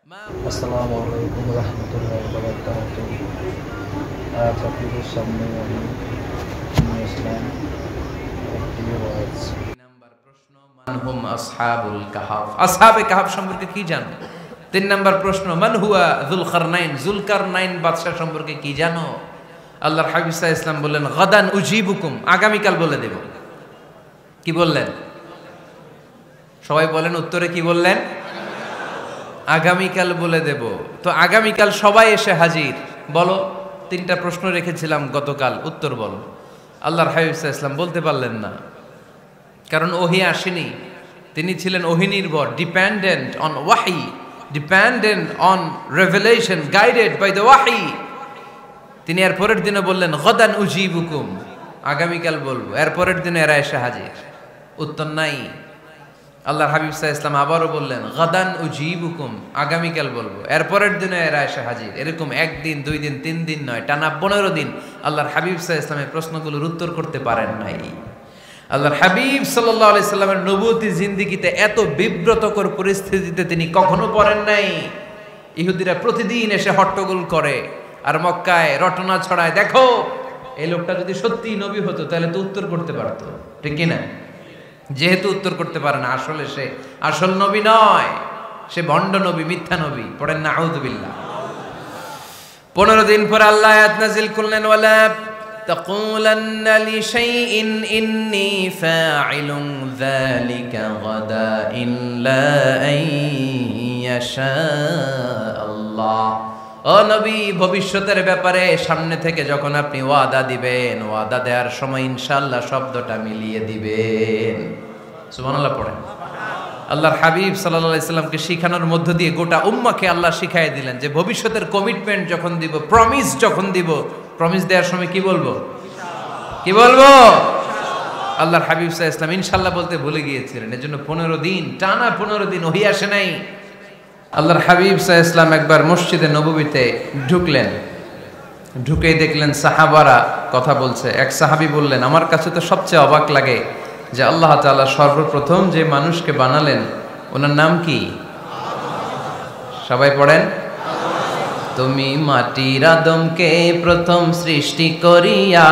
আসসালামু আলাইকুম রহমতুল্লাহি ওয়া বারাকাতুহু। আজ আপনাদের সামনে আমি নিয়ে আসলাম একটি ওয়াজ। নাম্বার প্রশ্ন, মান হুম আসহাবুল কাহাফ। আসহাবে কাহাফ সম্পর্কে কি জানো? 3 নাম্বার প্রশ্ন, মান হুয়া যুলকারনাইন। যুলকারনাইন বাদশা সম্পর্কে কি জানো? আল্লাহর হাবিব সাল্লাল্লাহু আলাইহি ওয়াসাল্লাম বললেন, গাদান উজিবুকুম, আগামীকাল বলে দেব। কি বললেন? সবাই বলেন উত্তরে কি বললেন? আগামীকাল বলে দেব। তো আগামীকাল সবাই এসে হাজির। বলো, 3টা প্রশ্ন রেখেছিলাম গতকাল, উত্তর বলো। আল্লাহর হাবিব সাল্লাল্লাহু আলাইহি ওয়াসাল্লাম বলতে পারলেন না, কারণ ওহী আসেনি। তিনি ছিলেন ওহী নির্ভর, ডিপেন্ডেন্ট অন ওয়াহি, dependent on revelation, guided by the ওয়াহি। তিনি এর পরের দিনে বললেন, গাদান উজিবুকুম, আগামীকাল বলবো। এর পরের দিনে এরা এসে হাজির, উত্তর নাই। আল্লাহর হাবিব সাল্লাল্লাহু আলাইহি ওয়াসাল্লাম আবারও বললেন, গাদান উজিবুকুম, আগামীকাল বলবো। এর পরের দিনে এরা এসে হাজির। এরকম 1 দিন 2 দিন 3 দিন নয়, টানা 15 দিন আল্লাহর হাবিব সাল্লাল্লাহু আলাইহি ওয়াসাল্লামের প্রশ্নগুলোর উত্তর করতে পারেন নাই। আল্লাহর হাবিব সাল্লাল্লাহু আলাইহি সাল্লামের নবুয়তি জিন্দেগিতে এত বিব্রতকর পরিস্থিতিতে তিনি কখনো পড়েন নাই। ইহুদিরা প্রতিদিন এসে হট্টগোল করে আর মক্কায় রটনা ছড়ায়, দেখো এই লোকটা যদি সত্যি নবী হতো তাহলে তো উত্তর করতে পারতো, ঠিক কি না? যেহেতু উত্তর করতে পারে না, আসলে সে আসল নবী নয়, সে ভণ্ড নবী, মিথ্যা নবী। পড়েন না আউযুবিল্লাহ। 15 দিন পর আল্লাহ আয়াত নাযিল করলেন, ওয়ালা তাকুলান্না লিশাইইন ইন্নী ফাইলুন যালিকা গাদা ইল্লা আইয়াশা আল্লাহ। ও নবী, ভবিষ্যতের ব্যাপারে সামনে থেকে যখন আপনি ওয়াদা দিবেন, ওয়াদা দেওয়ার সময় ইনশাআল্লাহ শব্দটা মিলিয়ে দিবেন। সুবহানাল্লাহ পড়েন। আল্লাহর হাবিব সাল্লাল্লাহু আলাইহি সাল্লামকে শিখানোর মধ্য দিয়ে গোটা উম্মাহকে আল্লাহ শিখাই দিলেন যে ভবিষ্যতের কমিটমেন্ট যখন দিব, প্রমিস যখন দিব, প্রমিস দেওয়ার সময় কি বলবো? কি বলবো? আল্লাহর হাবিব সাল্লাল্লাহু আলাইহি সাল্লাম ইনশাআল্লাহ বলতে ভুলে গিয়েছিলেন। এজন্য 15 দিন, টানা 15 দিন ওহী আসে নাই। আল্লাহর হাবিব সাল্লাল্লাহু আলাইহি সাল্লাম একবার মসজিদে নববীতে ঢুকলেন। ঢুকেই দেখলেন সাহাবারা কথা বলছে। এক সাহাবী বললেন, আমার কাছে তো সবচেয়ে অবাক লাগে যে আল্লাহ তাআলা সর্বপ্রথম যে মানুষকে বানালেন ওনার নাম কি? সবাই পড়েন। তুমি মাটির আদমকে প্রথম সৃষ্টি করিয়া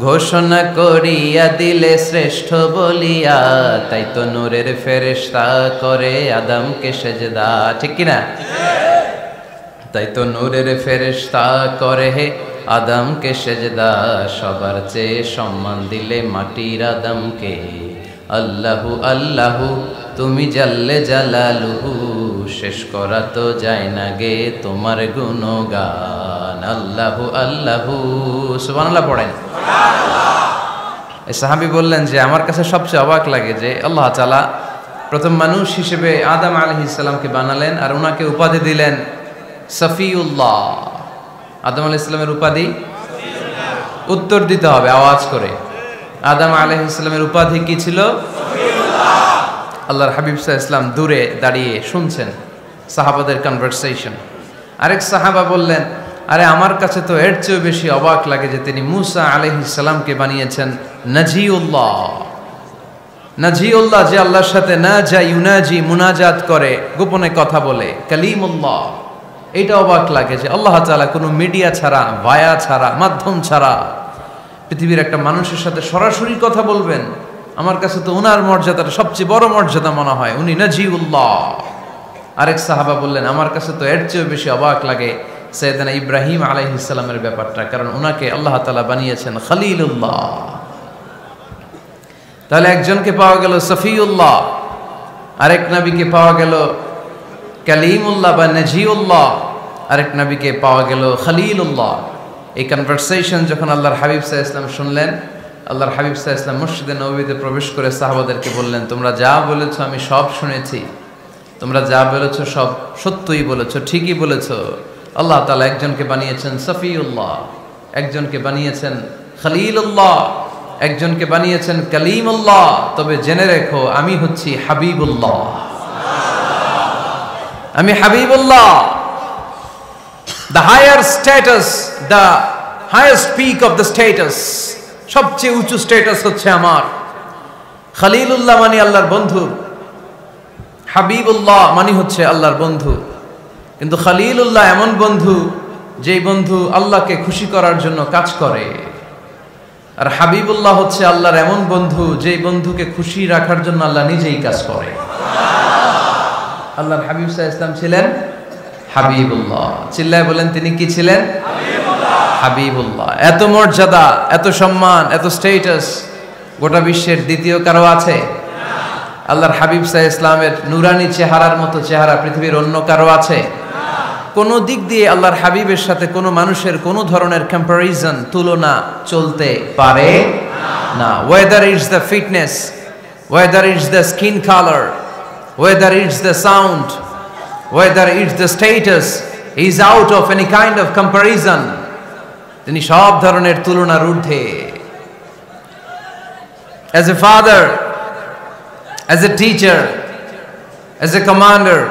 ঘোষণা করিয়া দিলে শ্রেষ্ঠ বলিয়া, তাই তো নূরের ফেরেশতা করে আদমকে সেজদা, ঠিক কি না? তাই তো নূরের ফেরেশতা করে আদমকে সেজদা, সবার চেয়ে সম্মান দিলে মাটির আদমকে। আল্লাহু আল্লাহু তুমি জাল্লে জালালুহু, শেষ করা তো যায় না গে তোমার গুণগান। আল্লাহু আল্লাহু, সুবহানাল্লাহ পড়েন। এই সাহাবী বললেন যে আমার কাছে সবচেয়ে অবাক লাগে যে আল্লাহ তাআলা প্রথম মানুষ হিসেবে আদম আলাইহিস সালামকে বানালেন আর ওনাকে উপাধি দিলেন সফিউল্লাহ। আদম আলাইহিস সালামের উপাধি উত্তর দিতে হবে আওয়াজ করে। আদম আলাইহিস সালামের উপাধি কি ছিল? সফিউল্লাহ। আল্লাহর হাবিব সাল্লাল্লাহু আলাইহি ওয়াসাল্লাম দূরে দাঁড়িয়ে শুনছেন সাহাবাদের কনভারসেশন। আরেক সাহাবা বললেন, আরে আমার কাছে তো এর চেয়েও বেশি অবাক লাগে যে তিনি মুসা আলাইহিস সালামকে বানিয়েছেন নাজিউল্লাহ। নাজিউল্লাহ, যে আল্লাহর সাথে না যা ইউনাজি, মুনাজাত করে, গোপনে কথা বলে, কালিমুল্লাহ। এটা অবাক লাগে যে আল্লাহ তাআলা কোনো মিডিয়া ছাড়া, ভায়া ছাড়া, মাধ্যম ছাড়া পৃথিবীর একটা মানুষের সাথে সরাসরি কথা বলবেন। আমার কাছে তো ওনার মর্যাদাটা সবচেয়ে বড় মর্যাদা মনে হয়, উনি নাজিউল্লাহ। আরেক সাহাবা বললেন, আমার কাছে তো এর চেয়েও বেশি অবাক লাগে সাইয়েদনা ইব্রাহিম আলাইহিস সালামের ব্যাপারটা, কারণ ওনাকে আল্লাহ তাআলা বানিয়েছেন খলিলুল্লাহ। তাহলে একজনকে পাওয়া গেল সফিউল্লাহ, আরেক নবীকে পাওয়া গেল কালিমুল্লাহ বা নাজিউল্লাহ, আরেক নবীকে পাওয়া গেল খলিলুল্লাহ। এই কনভারসেশন যখন আল্লাহর হাবিব সাল্লাল্লাহু আলাইহি ওয়াসাল্লাম শুনলেন, আল্লাহর হাবিব সাল্লাল্লাহু আলাইহি ওয়াসাল্লাম মসজিদে নববীতে প্রবেশ করে সাহাবাদেরকে বললেন, তোমরা যা বলেছো আমি সব শুনেছি, তোমরা যা বলেছো সব সত্যই বলেছো, ঠিকই বলেছো। আল্লাহ তাআলা একজনকে বানিয়েছেন সফিউল্লাহ, একজনকে বানিয়েছেন খলিলুল্লাহ, একজনকে বানিয়েছেন কালিমুল্লাহ। তবে জেনে রেখো আমি হচ্ছি হাবিবুল্লাহ, আমি Habibullah. The higher status, the highest peak of the status, সবচেয়ে উঁচু স্ট্যাটাস হচ্ছে আমার। খলিলুল্লাহ মানে আল্লাহর বন্ধু, হাবিবুল্লাহ মানে হচ্ছে আল্লাহর বন্ধু, কিন্তু খলিলুল্লাহ এমন বন্ধু যেই বন্ধু আল্লাহকে খুশি করার জন্য কাজ করে। আর হাবিবুল্লাহ হচ্ছে আল্লাহর এমন বন্ধু যেই বন্ধুকে খুশি রাখার জন্য আল্লাহ নিজেই কাজ করে। আল্লাহর হাবিব সাল্লাল্লাহু আলাইহি ওয়াসাল্লাম ছিলেন হাবিবুল্লাহ। চিল্লায় বলেন তিনি কি ছিলেন? হাবিবুল্লাহ। এত মর্যাদা, এত সম্মান, এত স্ট্যাটাস গোটা বিশ্বের দ্বিতীয় কারো আছে? আল্লাহর হাবিব সাল্লাল্লাহু আলাইহি ওয়াসাল্লামের নুরানি চেহারার মতো চেহারা পৃথিবীর অন্য কারো আছে? কোন দিক দিয়ে আল্লাহর হাবিবের সাথে কোনো মানুষের কোনো ধরনের কম্প্যারিজন, তুলনা চলতে পারে না। Whether it's the fitness, whether it's the skin colour, whether it's the sound, whether it's the status, he is out of any kind of comparison. তিনি সব ধরনের তুলনার ঊর্ধ্বে। As a father, as a teacher, as a commander,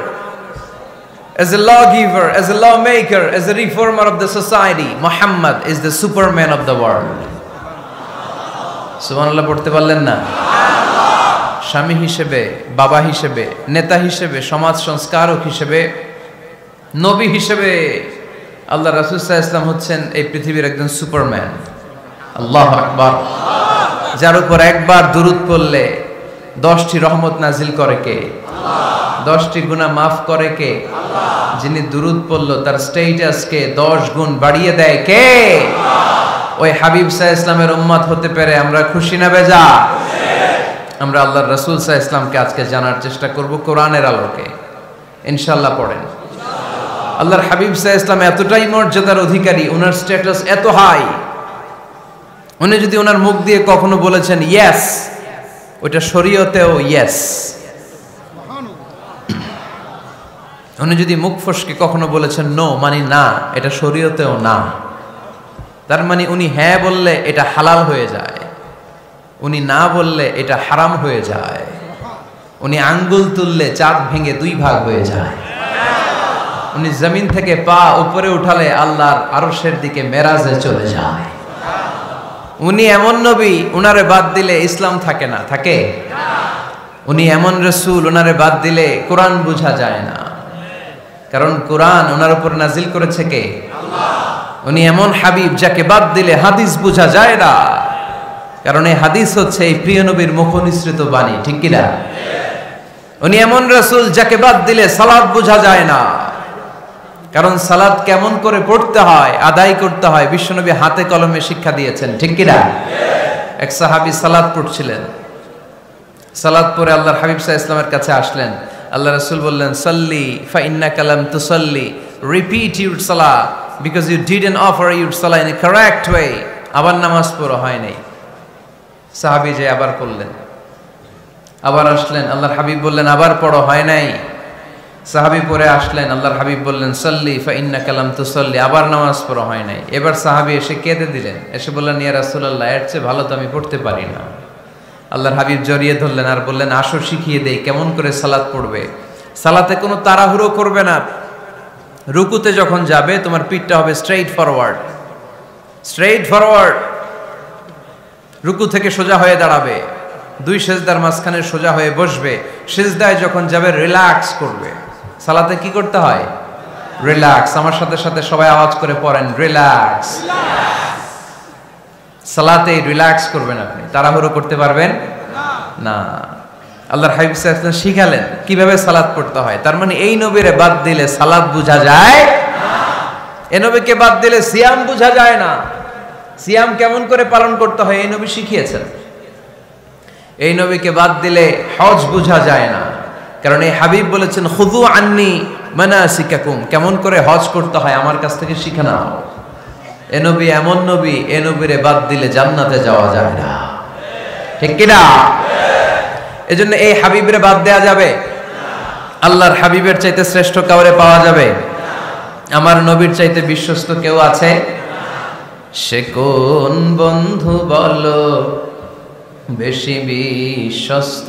as a lawgiver, as a lawmaker, as a reformer of the society, Muhammad is the superman of the world. সুবহানাল্লাহ পড়তে পারলেন না? স্বামী হিসেবে, বাবা হিসেবে, নেতা হিসেবে, সমাজ সংস্কারক হিসেবে, নবী হিসেবে আল্লাহ রাসূল সাল্লাল্লাহু আলাইহি ওয়াসাল্লাম হচ্ছেন এই পৃথিবীর একজন সুপারম্যান। আল্লাহু আকবার। যার উপর একবার দুরূদ পড়লে 10টি রহমত নাজিল করে কে? 10টি গুনাহ মাফ করে কে? যিনি দুরূদ পড়ল তার স্ট্যাটাসকে 10 গুণ বাড়িয়ে দেয় কে? ওই হাবিব সাল্লাল্লাহু আলাইহি ওয়াসাল্লামের উম্মত হতে পেরে আমরা খুশি না বেজা? আমরা আল্লাহর রাসূল সাল্লাল্লাহু আলাইহি ওয়াসাল্লামকে আজকে জানার চেষ্টা করব কোরআনের আলোকে। ইনশাআল্লাহ পড়েন। আল্লাহর হাবিব সাল্লাল্লাহু আলাইহি ওয়াসাল্লাম এতটাই মর্যাদার অধিকারী, ওনার স্ট্যাটাস এত হাই, উনি যদি ওনার মুখ দিয়ে কখনো বলেছেন ইয়েস, ওইটা শরীয়তেও ইয়েস। উনি যদি মুখ ফসকে কখনো বলেছেন নো, মানে না, এটা শরীয়তেও না। তার মানে উনি হ্যাঁ বললে এটা হালাল হয়ে যায়, উনি না বললে এটা হারাম হয়ে যায়। উনি আঙ্গুল তুললে চাঁদ ভেঙে 2 ভাগ হয়ে যায়। উনি জমিন থেকে পা উপরে উঠালে আল্লাহর আরশের দিকে মেরাজে চলে যায়। উনি এমন নবী, উনারে বাদ দিলে ইসলাম থাকে না, থাকে? উনি এমন রাসূল, উনারে বাদ দিলে কোরআন বোঝা যায় না, কারণ কোরআন ওনার উপর নাজিল করেছে কে? আল্লাহ। উনি এমন হাবিব যাকে বাদ দিলে হাদিস বোঝা যায় না, কারণ এই হাদিস হচ্ছে এই প্রিয় নবীর মুখনিসৃত বাণী, ঠিক কি না? উনি এমন রাসূল যাকে বাদ দিলে সালাত বোঝা যায় না, কারণ সালাত কেমন করে পড়তে হয়, আদায় করতে হয় বিশ্বনবী হাতে কলমে শিক্ষা দিয়েছেন, ঠিক কি না? এক সাহাবী সালাত পড়ছিলেন, সালাত পড়ে আল্লাহর হাবিব সাল্লাল্লাহু আলাইহি ওয়াসাল্লামের কাছে আসলেন। আল্লাহ রাসূল বললেন সাল্লি ফা ইন্নাকা লাম তুসাল্লি, repeat your salah because you didn't offer your salah in a correct way. আবার নামাজ পড়া হয় নাই। সাহাবী যে আবার পড়লেন, আবার আসলেন, আল্লাহর হাবিব বললেন আবার পড়ো, হয় নাই। সাহাবী পরে আসলেন, আল্লাহর হাবিব বললেন সাল্লি ফা ইন্নাকা লাম তুসাল্লি, আবার নামাজ পড়া হয় নাই। এবার সাহাবী এসে কেঁদে দিলেন, এসে বললেন ইয়া রাসূলুল্লাহ, এর চেয়ে ভালো তো আমি পড়তে পারি না। আল্লাহর হাবিব জড়িয়ে ধরলেন আর বললেন আসো শিখিয়ে দেই কেমন করে সালাত পড়বে। সালাতে কোনো তাড়াহুড়ো করবে না। রুকুতে যখন যাবে তোমার পিঠটা হবে স্ট্রেইট ফরওয়ার্ড, স্ট্রেইট ফরওয়ার্ড। রুকু থেকে সোজা হয়ে দাঁড়াবে, 2 সেজদার মাঝখানে সোজা হয়ে বসবে। সেজদায় যখন যাবে রিল্যাক্স করবে। সালাতে কি করতে হয়? রিল্যাক্স। আমার সাথে সাথে সবাই আওয়াজ করে পড়েন রিল্যাক্স। সালাতে রিল্যাক্স করবেন, আপনি তাড়াহুড়ো করতে পারবেন না। আল্লাহর হাবিব সাল্লাল্লাহু আলাইহি ওয়াসাল্লাম শিখালেন কিভাবে সালাত পড়তে হয়। তার মানে এই নবীরে বাদ দিলে সালাত বোঝা যায় না, এই নবীকে বাদ দিলে সিয়াম বোঝা যায় না। সিয়াম কেমন করে পালন করতে হয় এই নবী শিখিয়েছেন। এই নবীকে বাদ দিলে হজ বোঝা যায় না, কারণ এই হাবিব বলেছেন খুযু আন্নী মানাসিকাকুম, কেমন করে হজ করতে হয় আমার কাছ থেকে শিখে নাও। এ নবী এমন নবী, এ নবীরে বাদ দিলে জান্নাতে যাওয়া যায় না, ঠিক কি না? এজন্য এই হাবিবরে বাদ দেয়া যাবে? আল্লাহর হাবিবের চাইতে শ্রেষ্ঠ কাউরে পাওয়া যাবে? আমার নবীর চাইতে বিশ্বস্ত কেউ আছে? সে কোন বন্ধু বলো বেশি বিশ্বস্ত,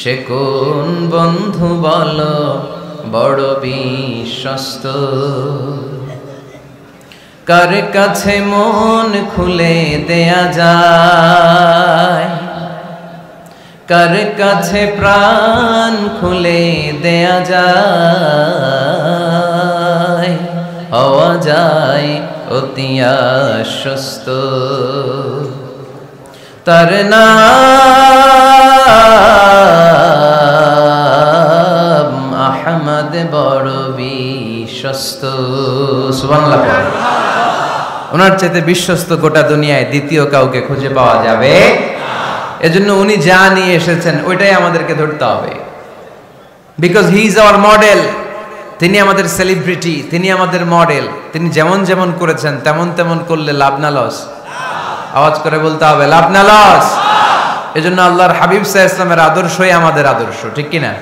সে কোন বন্ধু বলো বড় বিশ্বস্ত, কার কাছে মন খুলে দেয়া যায়, কার কাছে প্রাণ খুলে দেয়া যায়, হওয়া যায় অতি আশ্বস্ত। তার নাম আহমদ বড় বিশ্বস্ত। সুবহানাল্লাহ। ওনার চাইতে বিশ্বস্ত গোটা দুনিয়ায় দ্বিতীয় কাউকে খুঁজে পাওয়া যাবে। এজন্য উনি যা নিয়ে এসেছেন ওইটাই আমাদেরকে ধরতে হবে, because he is our model. তিনি আমাদের সেলিব্রিটি, তিনি আমাদের মডেল। তিনি যেমন যেমন করেছেন তেমন তেমন করলে লাভ না লস? আওয়াজ করে বলতে হবে লাভ না লস? এজন্য আল্লাহর হাবিব সাল্লাল্লাহু আলাইহি ওয়াসাল্লামের আদর্শই আমাদের আদর্শ, ঠিক কি না?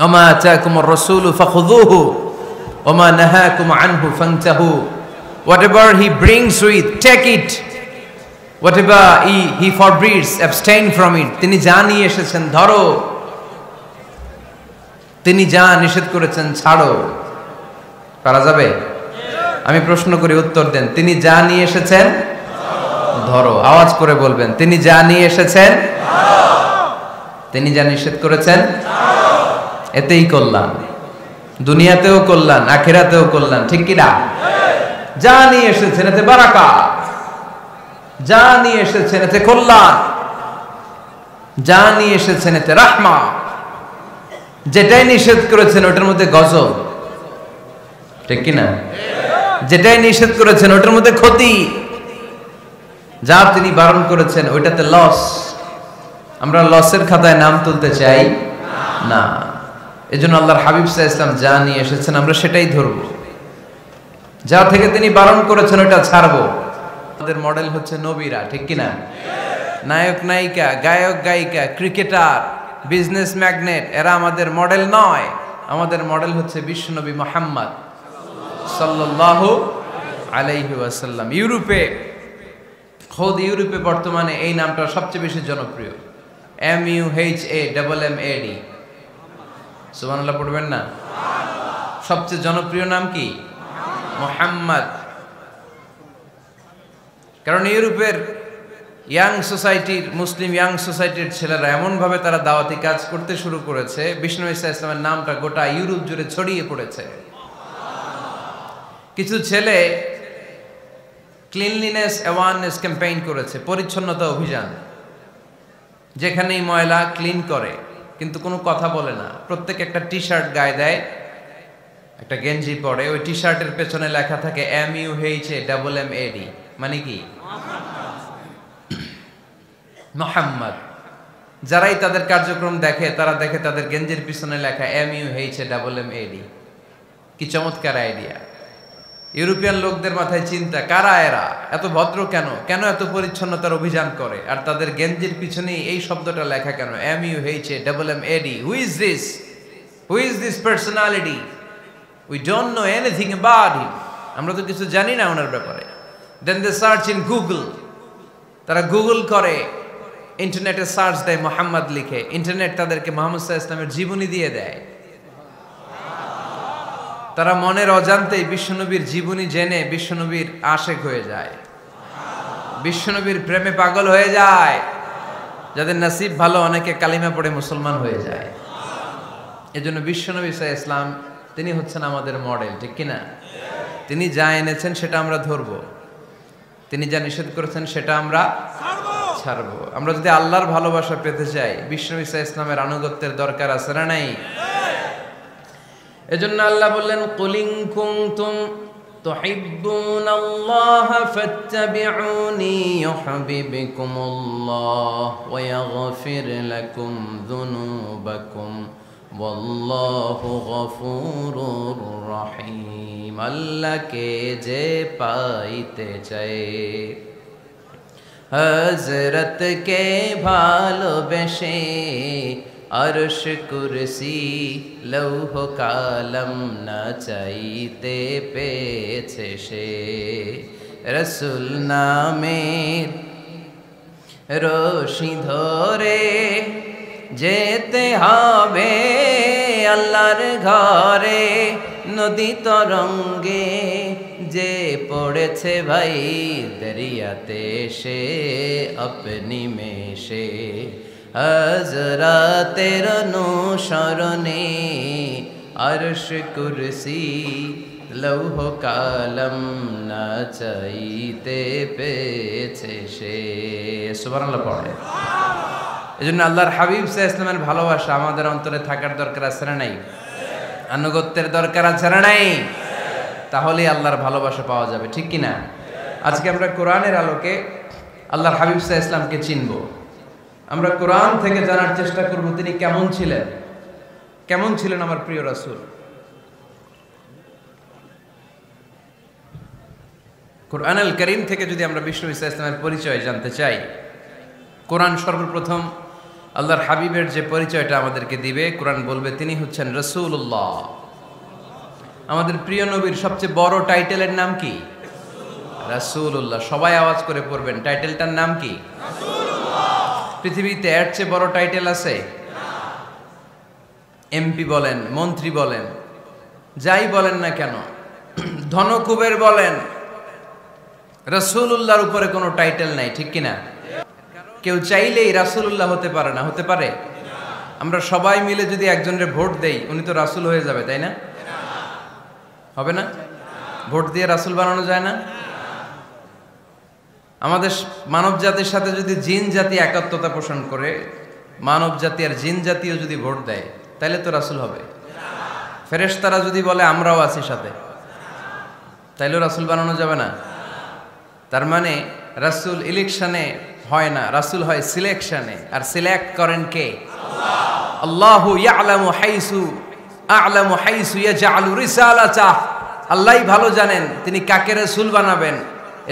ওমা আতাকুমুর রাসূলু ফাখুযুহু ওমা নাহাকুম আনহু ফান্তাহু। Whatever he brings with, take it. Whatever he forbids, abstain from it. তিনি যা নিয়ে এসেছেন ধরো, তিনি যা নিষেধ করেছেন ছাড়ো। পারা যাবে? আমি প্রশ্ন করি, উত্তর দেন। তিনি যা নিয়ে এসেছেন ধরো। আওয়াজ করে বলবেন, তিনি যা নিয়ে এসেছেন, তিনি যা নিষেধ করেছেন এতেই কল্যাণ, দুনিয়াতেও কল্যাণ, আখিরাতেও কল্যাণ, ঠিক কি না? যা নিয়ে এসেছেন এতে বারাকাত, যা নিয়ে এসেছেন এতে কল্যাণ, যা নিয়ে এসেছেন এতে রাহমা। যেটাই নিষেধ করেছেন ওটার মধ্যে গজব, ঠিক কি না? যেটাই নিষেধ করেছেন ওটার মধ্যে ক্ষতি, যা তিনি বারণ করেছেন ওইটাতে লস। আমরা লসের খাতায় নাম তুলতে চাই না। এজন্য আল্লাহর হাবিব সাল্লাল্লাহু আলাইহি ওয়াসাল্লাম যা নিয়ে এসেছেন আমরা সেটাই ধরবো, যা থেকে তিনি বারণ করেছেন ওটা ছাড়বো। আমাদের মডেল হচ্ছে নবীরা, ঠিক কি না? নায়ক নায়িকা, গায়ক গায়িকা, ক্রিকেটার, বিজনেস ম্যাগনেট, এরা আমাদের মডেল নয়। আমাদের মডেল হচ্ছে বিশ্বনবী মুহাম্মদ সাল্লাল্লাহু আলাইহি ওয়াসাল্লাম। ইউরোপে, খোদ ইউরোপে বর্তমানে এই নামটা সবচেয়ে বেশি জনপ্রিয়, MUHAMMAD। সুবহানাল্লাহ পড়বেন না? সবচেয়ে জনপ্রিয় নাম কি? মুহাম্মদ। কারণ ইউরোপের ইয়াং সোসাইটির, মুসলিম ইয়াং সোসাইটির ছেলেরা এমনভাবে তারা দাওয়াতি কাজ করতে শুরু করেছে, বিষ্ণু ঈসা ইসলামের নামটা গোটা ইউরোপ জুড়ে ছড়িয়ে পড়েছে। কিছু ছেলে ক্লিনলিনেস অ্যাওয়ারনেস ক্যাম্পেইন করেছে, পরিচ্ছন্নতা অভিযান। যেখানেই ময়লা ক্লিন করে, কিন্তু কোনো কথা বলে না। প্রত্যেক একটা টি শার্ট গায়ে দেয়, একটা গেঞ্জি পরে, ওই টি শার্টের পেছনে লেখা থাকে MUHAMMAD, মানে কি? মুহাম্মদ। যারাই তাদের কার্যক্রম দেখে তারা দেখে তাদের গেঞ্জির পিছনে লেখা MUHAMMAD। কি চমৎকার আইডিয়া! ইউরোপিয়ান লোকদের মাথায় চিন্তা, কারা এরা, এত ভদ্র কেন, কেন এত পরিচ্ছন্নতার অভিযান করে, আর তাদের গেঞ্জির পিছনেই এই শব্দটা লেখা কেন, MUHAMMAD? Who is this? Who is this personality? We don't know anything about him. আমরা তো কিছু জানি না ওনার ব্যাপারে। Then they search in Google. তারা গুগল করে, ইন্টারনেটে সার্চ দেয়, মুহাম্মদ লিখে, ইন্টারনেট তাদেরকে মুহাম্মদ সাল্লাল্লাহু আলাইহি ওয়াসাল্লামের জীবনী দিয়ে দেয়। তারা মনের অজান্তেই বিশ্বনবীর জীবনী জেনে বিশ্বনবীর আশেক হয়ে যায়, বিশ্বনবীর প্রেমে পাগল হয়ে যায়। যাদের নসিব ভালো, অনেকে কালিমা পড়ে মুসলমান হয়ে যায়। এজন্য বিশ্বনবী সাল্লাল্লাহু আলাইহি ওয়াসাল্লাম তিনি হচ্ছেন আমাদের মডেল, ঠিক কিনা? তিনি যা এনেছেন সেটা আমরা ধরবো, তিনি যা নিষেধ করেছেন সেটা আমরা ছাড়বো। আমরা যদি আল্লাহর ভালোবাসা পেতে চাই, বিশ্বনবী সাল্লাল্লাহু আলাইহি ওয়াসাল্লামের আনুগত্যের দরকার আছে না নাই? এজন্য আল্লাহ বললেন, কুল ইন কুনতুম তুহিব্বুনাল্লাহা ফাত্তাবিউনি ইউহিব্বুকুমুল্লাহ ওয়া ইয়াগফির লাকুম যুনুবাকুম ওয়াল্লাহু গফুরুর রহিম। আল্লাহকে যে পাইতে চায়, হযরতকে ভালোবেসে আরশ কুরসি লৌহ কালম না চাইতে পেয়েছে সে। রসুল নামের রশি ধরে যেতে হবে আল্লাহর ঘরে। নদী তরঙ্গে যে পড়েছে ভাই দরিয়াতে সে আপনি মেশে। আজ রাতের অনুসরণে আরশ কুরসি লৌহ কালম না চাইতে পেয়েছে সে। সুবহানাল্লাহ পড়ে। এজন্য আল্লাহর হাবিব সাল্লাল্লাহু আলাইহি ওয়াসাল্লামের ভালোবাসা আমাদের অন্তরে থাকার দরকার আছে না নাই? আনুগত্যের দরকার আছে না নাই? তাহলেই আল্লাহর ভালোবাসা পাওয়া যাবে, ঠিক কি না? আজকে আমরা কোরআনের আলোকে আল্লাহর হাবিব সাল্লাল্লাহু আলাইহি ওয়াসাল্লামকে চিনব। আমরা কোরআন থেকে জানার চেষ্টা করব তিনি কেমন ছিলেন, কেমন ছিলেন আমার প্রিয় রাসূল। কোরআনুল কারীম থেকে যদি আমরা বিষ্ণু ঈসা ইসলামের পরিচয় জানতে চাই, কোরআন সর্বপ্রথম আল্লাহর হাবিবের যে পরিচয়টা আমাদেরকে দিবে, কোরআন বলবে তিনি হচ্ছেন রাসূলুল্লাহ। আমাদের প্রিয় নবীর সবচেয়ে বড় টাইটেলের নাম কি? রাসূলুল্লাহ। সবাই আওয়াজ করে পড়বেন, টাইটেলটার নাম কি? রাসূলুল্লাহ। পৃথিবীতে এর চেয়ে বড় টাইটেল আছে? এমপি বলেন, মন্ত্রী বলেন, যাই বলেন না কেন, ধনকুবের বলেন, রাসূলুল্লাহর উপরে কোনো টাইটেল নাই, ঠিক কিনা? কেউ চাইলেই রাসূলুল্লাহ হতে পারে না, হতে পারে? আমরা সবাই মিলে যদি একজনের ভোট দেই, উনি তো রাসূল হয়ে যাবে, তাই না? হবে না? ভোট দিয়ে রাসূল বানানো যায় না? আমাদের মানব জাতির সাথে যদি জিন জাতি একাত্মতা পোষণ করে, মানব জাতি আর জিন জাতিও যদি ভোট দেয়, তাহলে তো রাসূল হবে। ফেরেশতারা যদি বলে আমরাও আছি সাথে, তাইলেও রাসূল বানানো যাবে না। তার মানে রাসূল ইলেকশনে হয় না, রাসূল হয় সিলেকশনে। আর সিলেক্ট করেন কে? আল্লাহ। আল্লাহু ইয়ালামু হাইসু ইয়াজআলু রিসালাতাহ। আল্লাহই ভালো জানেন তিনি কাকে রাসূল বানাবেন।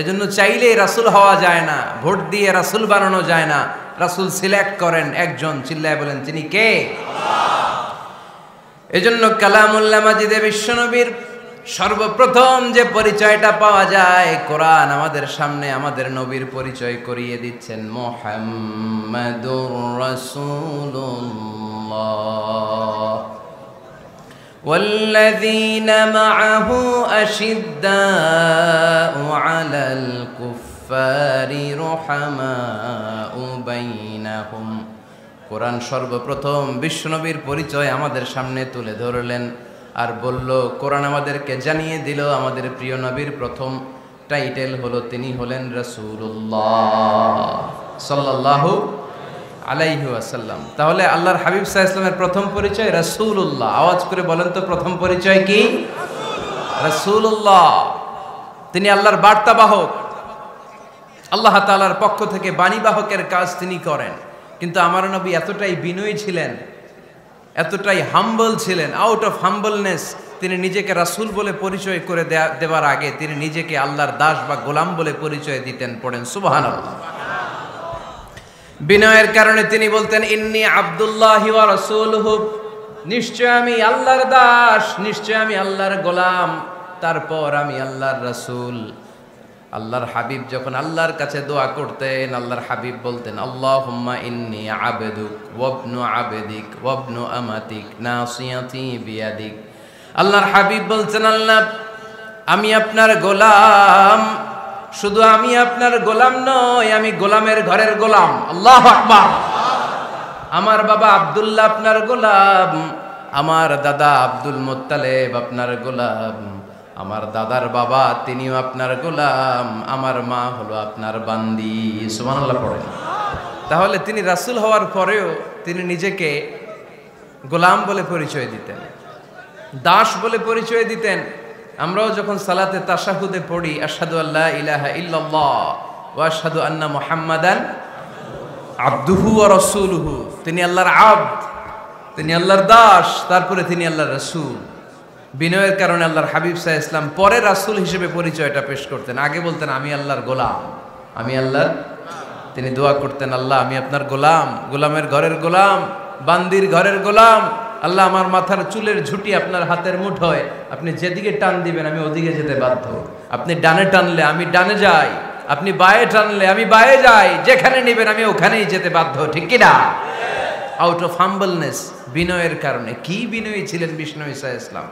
এজন্য চাইলেই রাসূল হওয়া যায় না, ভোট দিয়ে রাসূল বানানো যায় না। রাসূল সিলেক্ট করেন একজন, চিল্লায় বলেন তিনি কে? আল্লাহ। এজন্য কালামুল্লাহ মাজিদে বিশ্বনবীর সর্বপ্রথম যে পরিচয়টা পাওয়া যায়, কোরআন আমাদের সামনে আমাদের নবীর পরিচয় করিয়ে দিচ্ছেন, মুহাম্মাদুর রাসূলুল্লাহ ওয়াল্লাযীনা মাআহু আশিদ্দাউ আলাল কুফফারি রুহামাউ বাইনাহুম। কোরআন সর্বপ্রথম বিশ্বনবীর পরিচয় আমাদের সামনে তুলে ধরলেন আর বলল, কোরআন আমাদেরকে জানিয়ে দিল আমাদের প্রিয় নবীর প্রথম টাইটেল হলো তিনি হলেন রাসূলুল্লাহ সাল্লাল্লাহু আলাইহি ওয়াসাল্লাম। তাহলে আল্লাহর হাবিব সাল্লাল্লাহু আলাইহি ওয়াসাল্লামের প্রথম পরিচয় রাসূলুল্লাহ। আওয়াজ করে বলেন তো প্রথম পরিচয় কি? রাসূলুল্লাহ। তিনি আল্লাহর বার্তাবাহক, আল্লাহ তাআলার পক্ষ থেকে বাণীবাহকের কাজ তিনি করেন। কিন্তু আমার নবী এতটাই বিনয়ী ছিলেন, এতটাই হাম্বল ছিলেন, আউট অফ হাম্বলনেস তিনি নিজেকে রাসূল বলে পরিচয় করে দেওয়ার আগে তিনি নিজেকে আল্লাহর দাস বা গোলাম বলে পরিচয় দিতেন। পড়েন সুবহানাল্লাহ। বিনয়ের কারণে তিনি বলতেন, ইন্নী আব্দুল্লাহি ওয়া রাসূলুহু, নিশ্চয় আমি আল্লাহর দাস, নিশ্চয় আমি আল্লাহর গোলাম, তারপর আমি আল্লাহর রাসূল। আল্লাহর হাবিব যখন আল্লাহর কাছে দোয়া করতেন, আল্লাহর হাবিব বলতেন, আল্লাহুম্মা ইন্নী আবদুক ওয়া ইবনু আবদিক ওয়া ইবনু আমাতিক নাসিয়াতি বিয়াদিক। আল্লাহর হাবিব বলছেন, আল্লাহ আমি আপনার গোলাম, শুধু আমি আপনার গোলাম নয়, আমি গোলামের ঘরের গোলাম। আল্লাহু আকবার। আমার বাবা আব্দুল্লাহ আপনার গোলাম, আমার দাদা আব্দুল মুত্তালিব আপনার গোলাম, আমার দাদার বাবা তিনিও আপনার গোলাম, আমার মা হলো আপনার বান্দি। সুবহানাল্লাহ পড়েন। তাহলে তিনি রাসূল হওয়ার পরেও তিনি নিজেকে গোলাম বলে পরিচয় দিতেন, দাস বলে পরিচয় দিতেন। আমরাও যখন সালাতে তাশাহুদে পড়ি, আশহাদু আল্লা ইলাহা ইল্লাল্লাহ ওয়া আশহাদু আন্না মুহাম্মাদান আবদুহু ওয়া রাসূলুহু, তিনি আল্লাহর আবদ, তিনি আল্লাহর দাস, তারপরে তিনি আল্লাহর রাসূল। বিনয়ের কারণে আল্লাহর হাবিব সাল্লাল্লাহু আলাইহি ওয়াসাল্লাম পরে রাসূল হিসেবে পরিচয়টা পেশ করতেন। আগে বলতেন আমি আল্লাহর গোলাম, আমি আল্লাহর। তিনি দোয়া করতেন, আল্লাহ আমি আপনার গোলাম, গোলামের ঘরের গোলাম, বান্দির ঘরের গোলাম। আল্লাহ আমার মাথার চুলের ঝুঁটি আপনার হাতের মুঠোয়, আপনি যেদিকে টান দিবেন আমি ওদিকে যেতে বাধ্য। আপনি ডানে টানলে আমি ডানে যাই, আপনি বায়ে টানলে আমি বায়ে যাই, যেখানে নেবেন আমি ওখানেই যেতে বাধ্য, ঠিক কি না? আউট অফ হাম্বলনেস, বিনয়ের কারণে। কি বিনয়ী ছিলেন বিষ্ণু ঈসা আলাইহিস সালাম।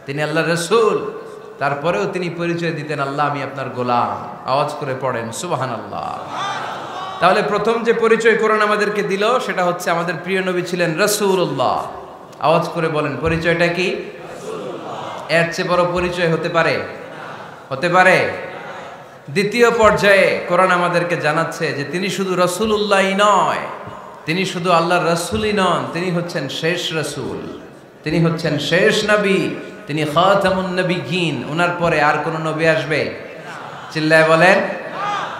তিনি আল্লাহর রাসূল, তারপরেও তিনি পরিচয় দিতেন, আল্লাহ আমি আপনার গোলাম। আওয়াজ করে পড়েন সুবহানাল্লাহ। তাহলে প্রথম যে পরিচয় কোরআন আমাদেরকে দিল সেটা হচ্ছে আমাদের প্রিয় নবী ছিলেন রাসূলুল্লাহ। আওয়াজ করে বলেন পরিচয়টা কি? এর চেয়ে বড় পরিচয় হতে পারে? হতে পারে? দ্বিতীয় পর্যায়ে কোরআন আমাদেরকে জানাচ্ছে যে তিনি শুধু রাসূলুল্লাহই নয়, তিনি শুধু আল্লাহর রাসূলই নন, তিনি হচ্ছেন শেষ রাসূল, তিনি হচ্ছেন শেষ নবী, তিনি খাতামুন নবিয়্যিন। ওনার পরে আর কোন নবী আসবে? চিল্লায় বলেন।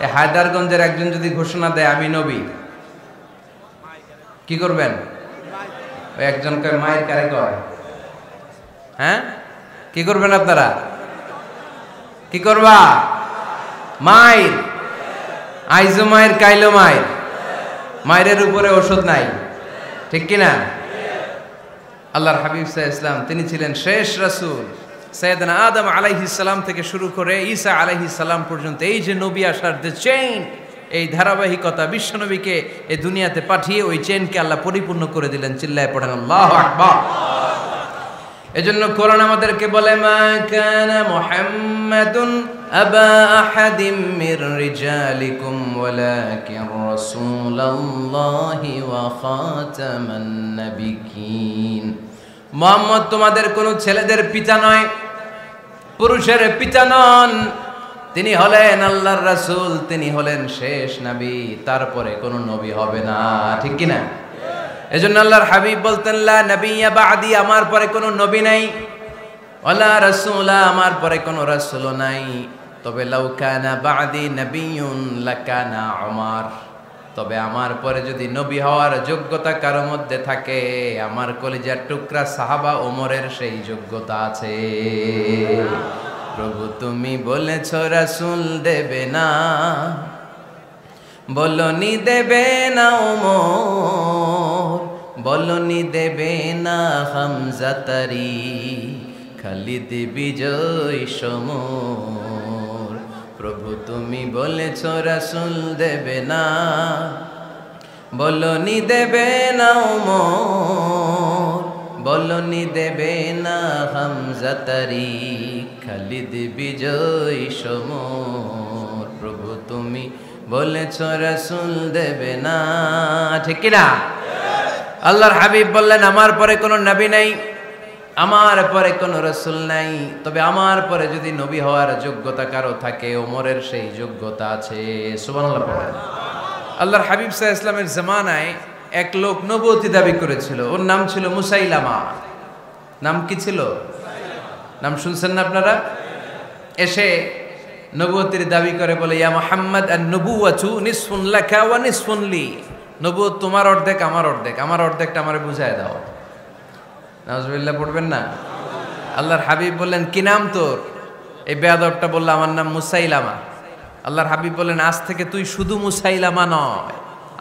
এই হায়দারগঞ্জের একজন যদি ঘোষণা দেয় আমি নবী, কি করবেন? ওই একজন কয় মায়ের কারে কয়, হ্যাঁ কি করবেন আপনারা? কি করবা? মায়ের আইজো মায়ের কাইলো মায়ের, মায়ের উপরে ওষুধ নাই, ঠিক কিনা? আল্লাহর হাবিব সাল্লাল্লাহু আলাইহি ওয়াসাল্লাম তিনি ছিলেন শেষ রাসূল। সাইয়েদনা আদম আলাইহিস সালাম থেকে শুরু করে ঈসা আলাইহিস সালাম পর্যন্ত এই যে নবী আসার যে চেইন, এই ধারাবাহিকতা, বিশ্বনবীকে এই দুনিয়াতে পাঠিয়ে ওই চেইনকে আল্লাহ পরিপূর্ণ করে দিলেন। চিল্লায় পড়েন আল্লাহু আকবার। এজন্য কোরআন আমাদেরকে বলে মা কানা মুহাম্মাদুন আবা আহাদিম মির রিজালিকুম ওয়ালাকিন রাসূলুল্লাহি ওয়া খাতামান নাবিয়্যিন। মুহাম্মদ তোমাদের কোনো ছেলেদের পিতা নয়, পুরুষের পিতা নন, তিনি হলেন আল্লাহর রাসূল, তিনি হলেন শেষ নবী, তারপরে কোনো নবী হবে না, ঠিক কি না? এজন্য আল্লাহর হাবিব বলতেন লা নবিয়্যা বা'দি, আমার পরে কোনো নবী নাই, ওয়ালা রাসূলা, আমার পরে কোনো রাসূলও নাই। তবে লাউ কানা বা'দি নবিয়্যুন লাকানা উমর, তবে আমার পরে যদি নবী হওয়ার যোগ্যতা কারো মধ্যে থাকে, আমার কলিজার টুকরা সাহাবা ওমরের সেই যোগ্যতা আছে। প্রভু তুমি বলেছ রাসূল দেবে না, বলনি দেবে না ওমর, বলনি দেবে না হামজা তারি, খালিদ বিজয় সমর। প্রভু তুমি বলেছ রাসূল দেবে না, বলনি দেবে না ওমর, বলনি দেবে না হামজা তারি, খালিদ বিজয় সমর। প্রভু তুমি বলেছ রাসূল দেবে না, ঠিক কি না? আল্লাহর হাবিব বললেন আমার পরে কোনো নবী নাই, আমার পরে কোনো রাসূল নাই, তবে আমার পরে যদি নবী হওয়ার যোগ্যতা কারো থাকে, ওমরের সেই যোগ্যতা আছে। সুবহানাল্লাহ পড়েন। আল্লাহর হাবিব সাল্লাল্লাহু আলাইহি ওয়াসাল্লামের জামানায় এক লোক নবুয়তি দাবি করেছিল, ওর নাম ছিল মুসাইলামা। নাম কি ছিল? নাম শুনছেন না আপনারা? এসে নবুয়তির দাবি করে বলে ইয়া মুহাম্মদ আন-নবুওয়াতু নিসফুন লাকা ওয়া নিসফুন লি, নবুয়ত তোমার অর্ধেক আমার অর্ধেক, আমার অর্ধেকটা আমারে বুঝায় দাও। নাউজুবিল্লাহ পড়বেন না? আল্লাহর হাবিব বললেন কি নাম তোর? এই বেয়াদবটা বলল আমার নাম মুসাইলামা। আল্লাহর হাবিব বললেন আজ থেকে তুই শুধু মুসাইলামা নয়,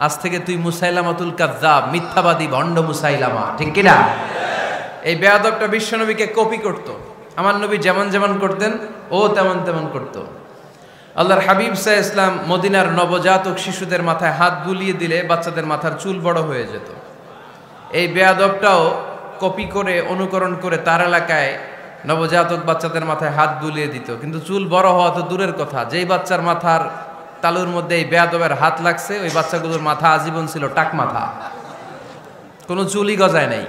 আজ থেকে তুই মুসাইলামাতুল কাযযাব, মিথ্যাবাদী ভণ্ড মুসাইলামা, ঠিক কি না? এই বেয়াদবটা বিশ্বনবীকে কপি করত, আমার নবী যেমন যেমন করতেন ও তেমন তেমন করত। আল্লাহর হাবিব সাল্লাল্লাহু আলাইহি ওয়াসাল্লাম মদিনার নবজাতক শিশুদের মাথায় হাত বুলিয়ে দিলে বাচ্চাদের মাথার চুল বড় হয়ে যেত। এই বেয়াদবটাও কপি করে অনুকরণ করে তার এলাকায় নবজাতক বাচ্চাদের মাথায় হাত বুলিয়ে দিত, কিন্তু চুল বড় হওয়া তো দূরের কথা, যেই বাচ্চার মাথার তালুর মধ্যে এই বেয়াদবের হাত লাগছে ওই বাচ্চাগুলোর মাথা আজীবন ছিল টাক মাথা, কোনো চুলই গজায় নাই।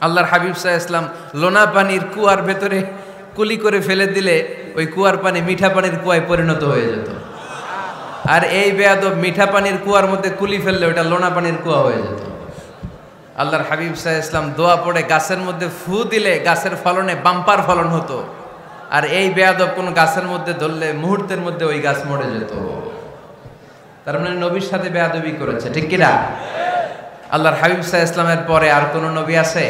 আল্লাহর হাবিব সাল্লাল্লাহু আলাইহি ওয়াসাল্লাম লোনা পানির কুয়ার ভেতরে কুলি করে ফেলে দিলে ওই কুয়ার পানি মিঠা পানির কুয়ায় পরিণত হয়ে যেত, আর এই বেয়াদব মিঠা পানির কুয়ার মধ্যে কুলি ফেললে ওটা লোনা পানির কুয়া হয়ে যেত। আল্লাহর হাবিব সাল্লাল্লাহু আলাইহি ওয়াসাল্লাম দোয়া পড়ে গাছের মধ্যে ফু দিলে গাছের ফলনে বাম্পার ফলন হতো, আর এই বেয়াদব কোন গাছের মধ্যে ধরলে মুহূর্তের মধ্যে ওই গাছ মরে যেত। তার মানে নবীর সাথে বেয়াদবি করেছে, ঠিক কি না? আল্লাহর হাবিব সাল্লাল্লাহু আলাইহি ওয়াসাল্লামের পরে আর কোন নবী আছে?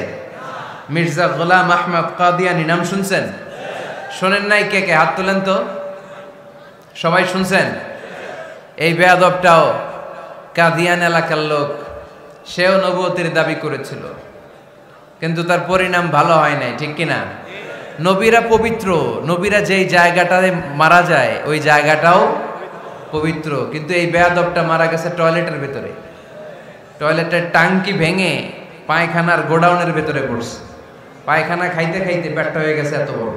মির্জা গোলাম আহমদ কাদিয়ানী নাম শুনছেন? শোনেন নাই? কে কে হাত তোলেন তো, সবাই শুনছেন? এই বেয়াদবটাও কাদিয়ান এলাকার লোক, সেও নবুয়তির দাবি করেছিল, কিন্তু তার পরিণাম ভালো হয় নাই, ঠিক কিনা? নবীরা পবিত্র, নবীরা যেই জায়গাটায় মারা যায় ওই জায়গাটাও পবিত্র, কিন্তু এই বেয়াদবটা মারা গেছে টয়লেটের ভেতরে, টয়লেটের টাঙ্কি ভেঙে পায়খানার গোডাউনের ভেতরে পড়ছে, পায়খানা খাইতে খাইতে পেটটা হয়ে গেছে এত বড়,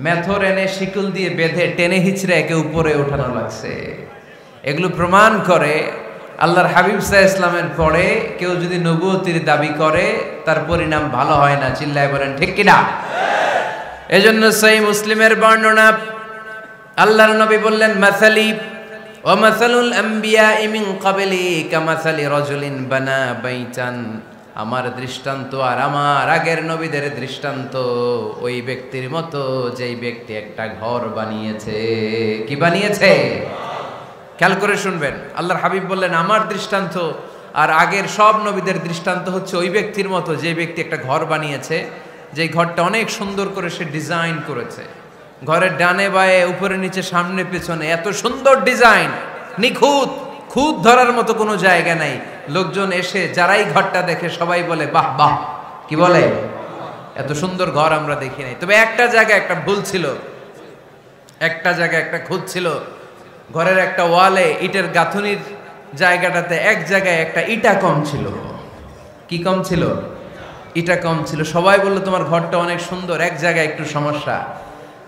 মেথর এনে শিকল দিয়ে বেঁধে টেনে হিচড়ে একে উপরে ওঠানো লাগছে। এগুলো প্রমাণ করে আল্লাহর হাবিব সাল্লাল্লাহু আলাইহি ইসলামের পরে কেউ যদি নবুয়তির দাবি করে তার পরিণাম ভালো হয় না। চিল্লায় বলেন ঠিক কিনা? এজন্য সহিহ মুসলিমের বর্ণনা, আল্লাহর নবী বললেন, মাসালি ওয়া মাসালুল আমবিয়াই মিন ক্বাবলি কামাসালি রাজুলিন বানা বাইতান, আমার দৃষ্টান্ত আর আমার আগের নবীদের দৃষ্টান্ত ওই ব্যক্তির মতো যেই ব্যক্তি একটা ঘর বানিয়েছে। কি বানিয়েছে? খেয়াল করে শুনবেন, আল্লাহর হাবিব বললেন আমার দৃষ্টান্ত আর আগের সব নবীদের দৃষ্টান্ত হচ্ছে ওই ব্যক্তির মতো যে ব্যক্তি একটা ঘর বানিয়েছে, যেই ঘরটা অনেক সুন্দর করে সে ডিজাইন করেছে। ঘরের ডানে বায়ে উপরে নিচে সামনে পেছনে এত সুন্দর ডিজাইন, নিখুঁত, খুঁত ধরার মতো কোনো জায়গা নাই। লোকজন এসে যারাই ঘরটা দেখে সবাই বলে বাহ বাহ। কি বলে? এত সুন্দর ঘর আমরা দেখি নাই। তবে একটা জায়গায় একটা ভুল ছিল, একটা জায়গায় একটা খুঁত ছিল। ঘরের একটা ওয়ালে ইটের গাঁথুনির জায়গাটাতে এক জায়গায় একটা ইটা কম ছিল। কি কম ছিল? ইটা কম ছিল। সবাই বললো তোমার ঘরটা অনেক সুন্দর, এক জায়গায় একটু সমস্যা,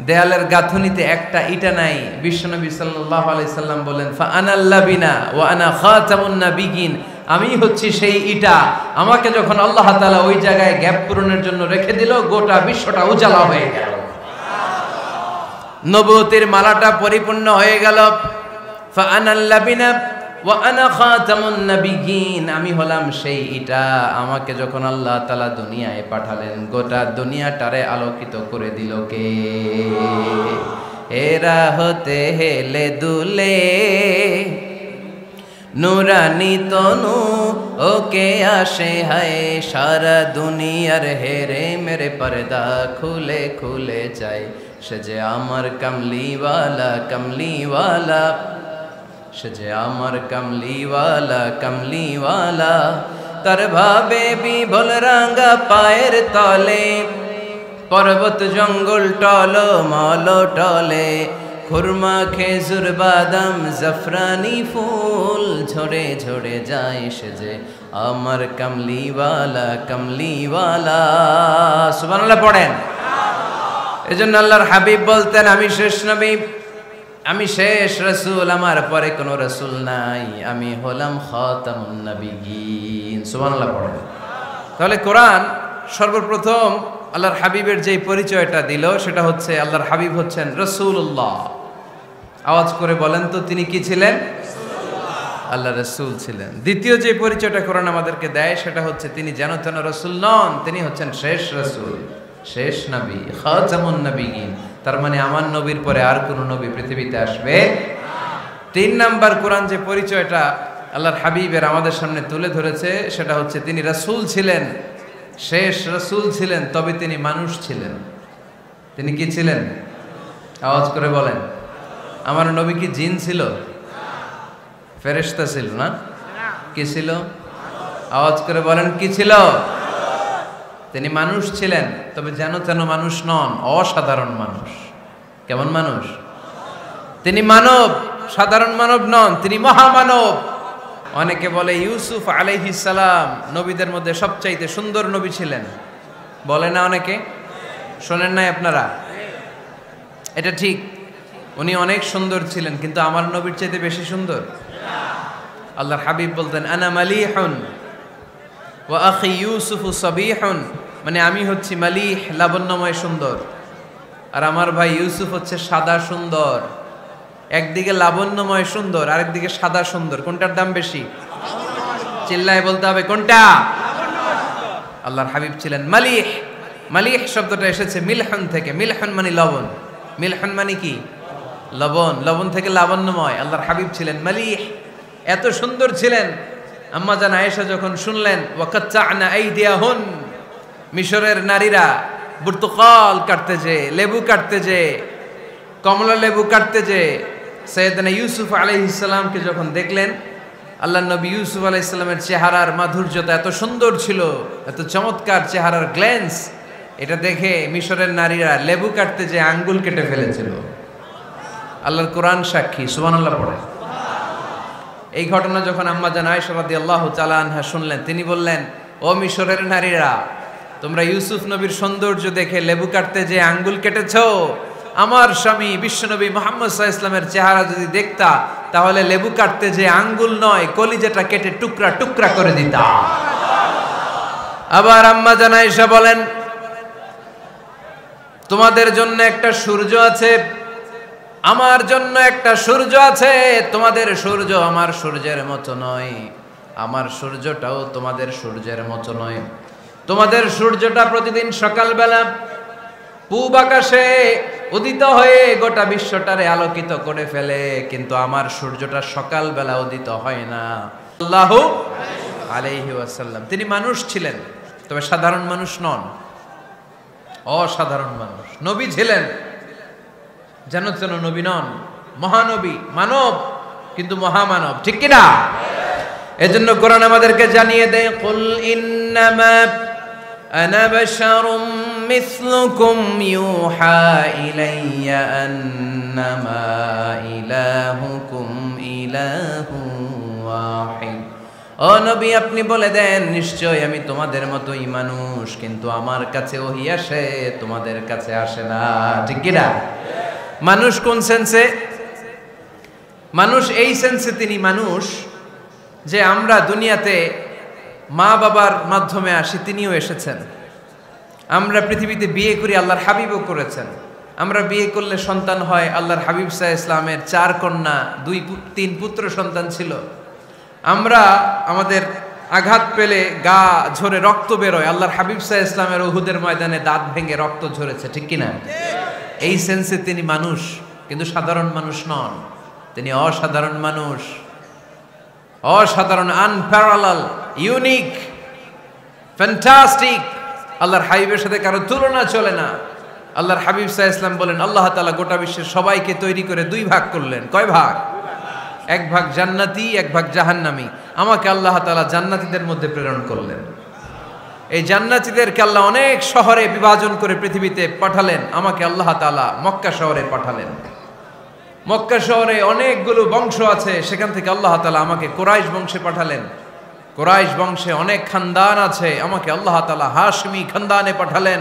দেয়ালের গাঁথুনিতে একটা ইটা নাই। বিশ্বনবী সাল্লাল্লাহু আলাইহি সাল্লাম বলেন, ফা আনাল লাবিনা ওয়া আনা খাতামুন নাবিয়িন, আমি হচ্ছি সেই ইটা। আমাকে যখন আল্লাহ তাআলা ওই জায়গায় গ্যাপ পূরণের জন্য রেখে দিল, গোটা বিশ্বটা উজালা হয়ে গেল, নবুয়তের মালাটা পরিপূর্ণ হয়ে গেল। ফা আনাল লাবিনা ওয়া আনা খাতামুন নাবিয়িন, আমি হলাম সেই ইটা। আমাকে যখন আল্লাহ তাআলা দুনিয়ায় পাঠালেন, গোটা দুনিয়াটারে আলোকিত করে দিল কে? এরা হতে হেলে দুলে নুরানি তনু ওকে আসে হায়, সারা দুনিয়ার হেরে মেরে পর্দা খুলে খুলে যায়। সে যে আমার কমলিওয়ালা কমলিওয়ালা, সে যে আমার কমলিওয়ালা কমলিওয়ালা, তার ভাবে বিভোল রাঙ্গা পায়ের তলে, পর্বত জঙ্গল টল মল টলে, খুরমা খেজুর বাদাম জাফরানি ফুল ঝরে ঝরে যায়। সে যে আমার কমলিওয়ালা কমলিওয়ালা। সুবহানাল্লাহ পড়েন। এজন্য আল্লাহর হাবিব বলতেন, আমি শেষ নবী, আমি শেষ রাসূল, আমার পরে কোনো রাসূল নাই, আমি হলাম খাতামুন নাবিয়িন। সুবহানাল্লাহ পড়েন। তাহলে কোরআন সর্বপ্রথম আল্লাহর হাবিবের যেই পরিচয়টা দিল সেটা হচ্ছে আল্লাহর হাবিব হচ্ছেন রাসূলুল্লাহ। আওয়াজ করে বলেন তো, তিনি কি ছিলেন? আল্লাহ রাসূল ছিলেন। দ্বিতীয় যে পরিচয়টা কোরআন আমাদেরকে দেয় সেটা হচ্ছে তিনি যেন তেন রাসূল নন, তিনি হচ্ছেন শেষ রাসূল, শেষ নবী, খাতামুন নাবিয়িন। তার মানে আমার নবীর পরে আর কোন নবী পৃথিবীতে আসবে না। তিন নাম্বার কোরআন যে পরিচয়টা আল্লাহর হাবিবের আমাদের সামনে তুলে ধরেছে সেটা হচ্ছে তিনি রাসূল ছিলেন, শেষ রাসূল ছিলেন, তবে তিনি মানুষ ছিলেন। তিনি কি ছিলেন? আওয়াজ করে বলেন। আমার নবী কি জিন ছিল? ফেরেশতা ছিল না? কি ছিল? আওয়াজ করে বলেন, কি ছিল? তিনি মানুষ ছিলেন, তবে যেন তেন মানুষ নন, অসাধারণ মানুষ। কেমন মানুষ? তিনি মানব, সাধারণ মানব নন, তিনি মহামানব। অনেকে বলে ইউসুফ আলাইহিস সালাম নবীদের মধ্যে সবচাইতে সুন্দর নবী ছিলেন, বলে না অনেকে? শোনেন নাই আপনারা? এটা ঠিক, উনি অনেক সুন্দর ছিলেন, কিন্তু আমার নবীর চাইতে বেশি সুন্দর। আল্লাহর হাবিব বলতেন, আনা মালিহুন ওয়া আখি ইউসুফু সাবিহুন, মানে আমি হচ্ছি মালিহ, লাবণ্যময় সুন্দর, আর আমার ভাই ইউসুফ হচ্ছে সাদা সুন্দর। একদিকে লাবণ্যময় সুন্দর, আরেকদিকে সাদা সুন্দর, কোনটার দাম বেশি? চিল্লায় বলতে হবে কোনটা? আল্লাহর হাবিব ছিলেন মালিহ। মালিহ শব্দটা এসেছে মিলহন থেকে। মিলহন মানে লবণ, মিলহন মানে কি? লবণ। লবণ থেকে লাবণ্যময়। আল্লাহর হাবিব ছিলেন মালিহ, এত সুন্দর ছিলেন। আম্মা জান আয়েশা যখন শুনলেন ওয়াকাত্তা'না আইদিয়াহুন, মিশরের নারীরা বুর্তুকাল কাটতে যে, লেবু কাটতে যে, কমলা লেবু কাটতে যে সাইয়েদনা ইউসুফ আলাইহিস সালামকে যখন দেখলেন, আল্লাহর নবী ইউসুফ আলাইহিস সালামের চেহারার মাধুর্যতা এত সুন্দর ছিল, এত চমৎকার চেহারার গ্ল্যান্স, এটা দেখে মিশরের নারীরা লেবু কাটতে যে আঙ্গুল কেটে ফেলেছিল। আল্লাহর কোরআন সাক্ষী। সুবহানাল্লাহ পড়ে। এই ঘটনা যখন আম্মা জান আয়েশা রাদিয়াল্লাহু তাআলা আনহা শুনলেন, তিনি বললেন, ও মিশরের নারীরা, তোমরা ইউসুফ নবীর সৌন্দর্য দেখে লেবু কাটতে যে আঙ্গুল কেটেছো, আমার স্বামী বিশ্বনবী মুহাম্মদ সাল্লাল্লাহু আলাইহি ওয়াসাল্লামের চেহারা যদি দেখতা তাহলে লেবু কাটতে যে আঙ্গুল নয় কলিজাটা কেটে টুকরা টুকরা করে দিতাম। আবার আম্মা জান আয়েশা বলেন, তোমাদের জন্য একটা সূর্য আছে, আমার জন্য একটা সূর্য আছে। তোমাদের সূর্য আমার সূর্যের মতো নয়, আমার সূর্যটাও তোমাদের সূর্যের মতো নয়। তোমাদের সূর্যটা প্রতিদিন সকালবেলা পূব আকাশে উদিত হয়ে গোটা বিশ্বটারে আলোকিত করে ফেলে, কিন্তু আমার সূর্যটা সকালবেলা উদিত হয় না। সাল্লাল্লাহু আলাইহি ওয়াসাল্লাম তিনি মানুষ ছিলেন, তবে সাধারণ মানুষ নন, অসাধারণ মানুষ। নবী ছিলেন, যেন যেন নবী নন, মহানবী, মানব কিন্তু মহামানব, ঠিক কিনা? এজন্য কোরআন আমাদেরকে জানিয়ে দেয়, কুল ইন্নামা আনা বাশারুম মিসলুকুম ইউহা ইলাইয়া আন্নামা ইলাহুকুম ইলাহু ওয়াহিদ। ও নবী, আপনি বলে দেন, নিশ্চয় আমি তোমাদের মতোই মানুষ, কিন্তু আমার কাছে ওহী আসে, তোমাদের কাছে আসে না, ঠিক কিনা? মানুষ কোন সেন্সে? মানুষ এই সেন্সে তিনি মানুষ যে আমরা দুনিয়াতে মা বাবার মাধ্যমে আসি, তিনিও এসেছেন। আমরা পৃথিবীতে বিয়ে করি, আল্লাহর হাবিবও করেছেন। আমরা বিয়ে করলে সন্তান হয়, আল্লাহর হাবিব সাল্লাল্লাহু আলাইহি ওয়াসাল্লামের 4 কন্যা 2-3 পুত্র সন্তান ছিল। আমরা আমাদের আঘাত পেলে গা ঝরে রক্ত বেরোয়, আল্লাহর হাবিব সাল্লাল্লাহু আলাইহি ওয়াসাল্লামের উহুদের ময়দানে দাঁত ভেঙে রক্ত ঝরেছে, ঠিক কিনা? এই সেন্সে তিনি মানুষ, কিন্তু সাধারণ মানুষ নন, তিনি অসাধারণ মানুষ, অসাধারণ, আনপ্যারালাল, ইউনিক, ফ্যান্টাস্টিক। আল্লাহর হাবিবের সাথে কারো তুলনা চলে না। আল্লাহর হাবিব সাল্লাল্লাহু আলাইহি ওয়াসাল্লাম বলেন, আল্লাহ তাআলা গোটা বিশ্বের সবাইকে তৈরি করে 2 ভাগ করলেন। কয় ভাগ? 1 ভাগ জান্নাতি, 1 ভাগ জাহান্নামী। আমাকে আল্লাহ তাআলা জান্নাতীদের মধ্যে প্রেরণ করলেন। এই জান্নাতীদেরকে আল্লাহ অনেক শহরে বিভাজন করে পৃথিবীতে পাঠালেন, আমাকে আল্লাহ তাআলা মক্কা শহরে পাঠালেন। মক্কা শহরে অনেকগুলো বংশ আছে, সেখান থেকে আল্লাহ তাআলা আমাকে কুরাইশ বংশে পাঠালেন। কুরাইশ বংশে অনেক খানদান আছে, আমাকে আল্লাহ তাআলা হাশমি খানদানে পাঠালেন।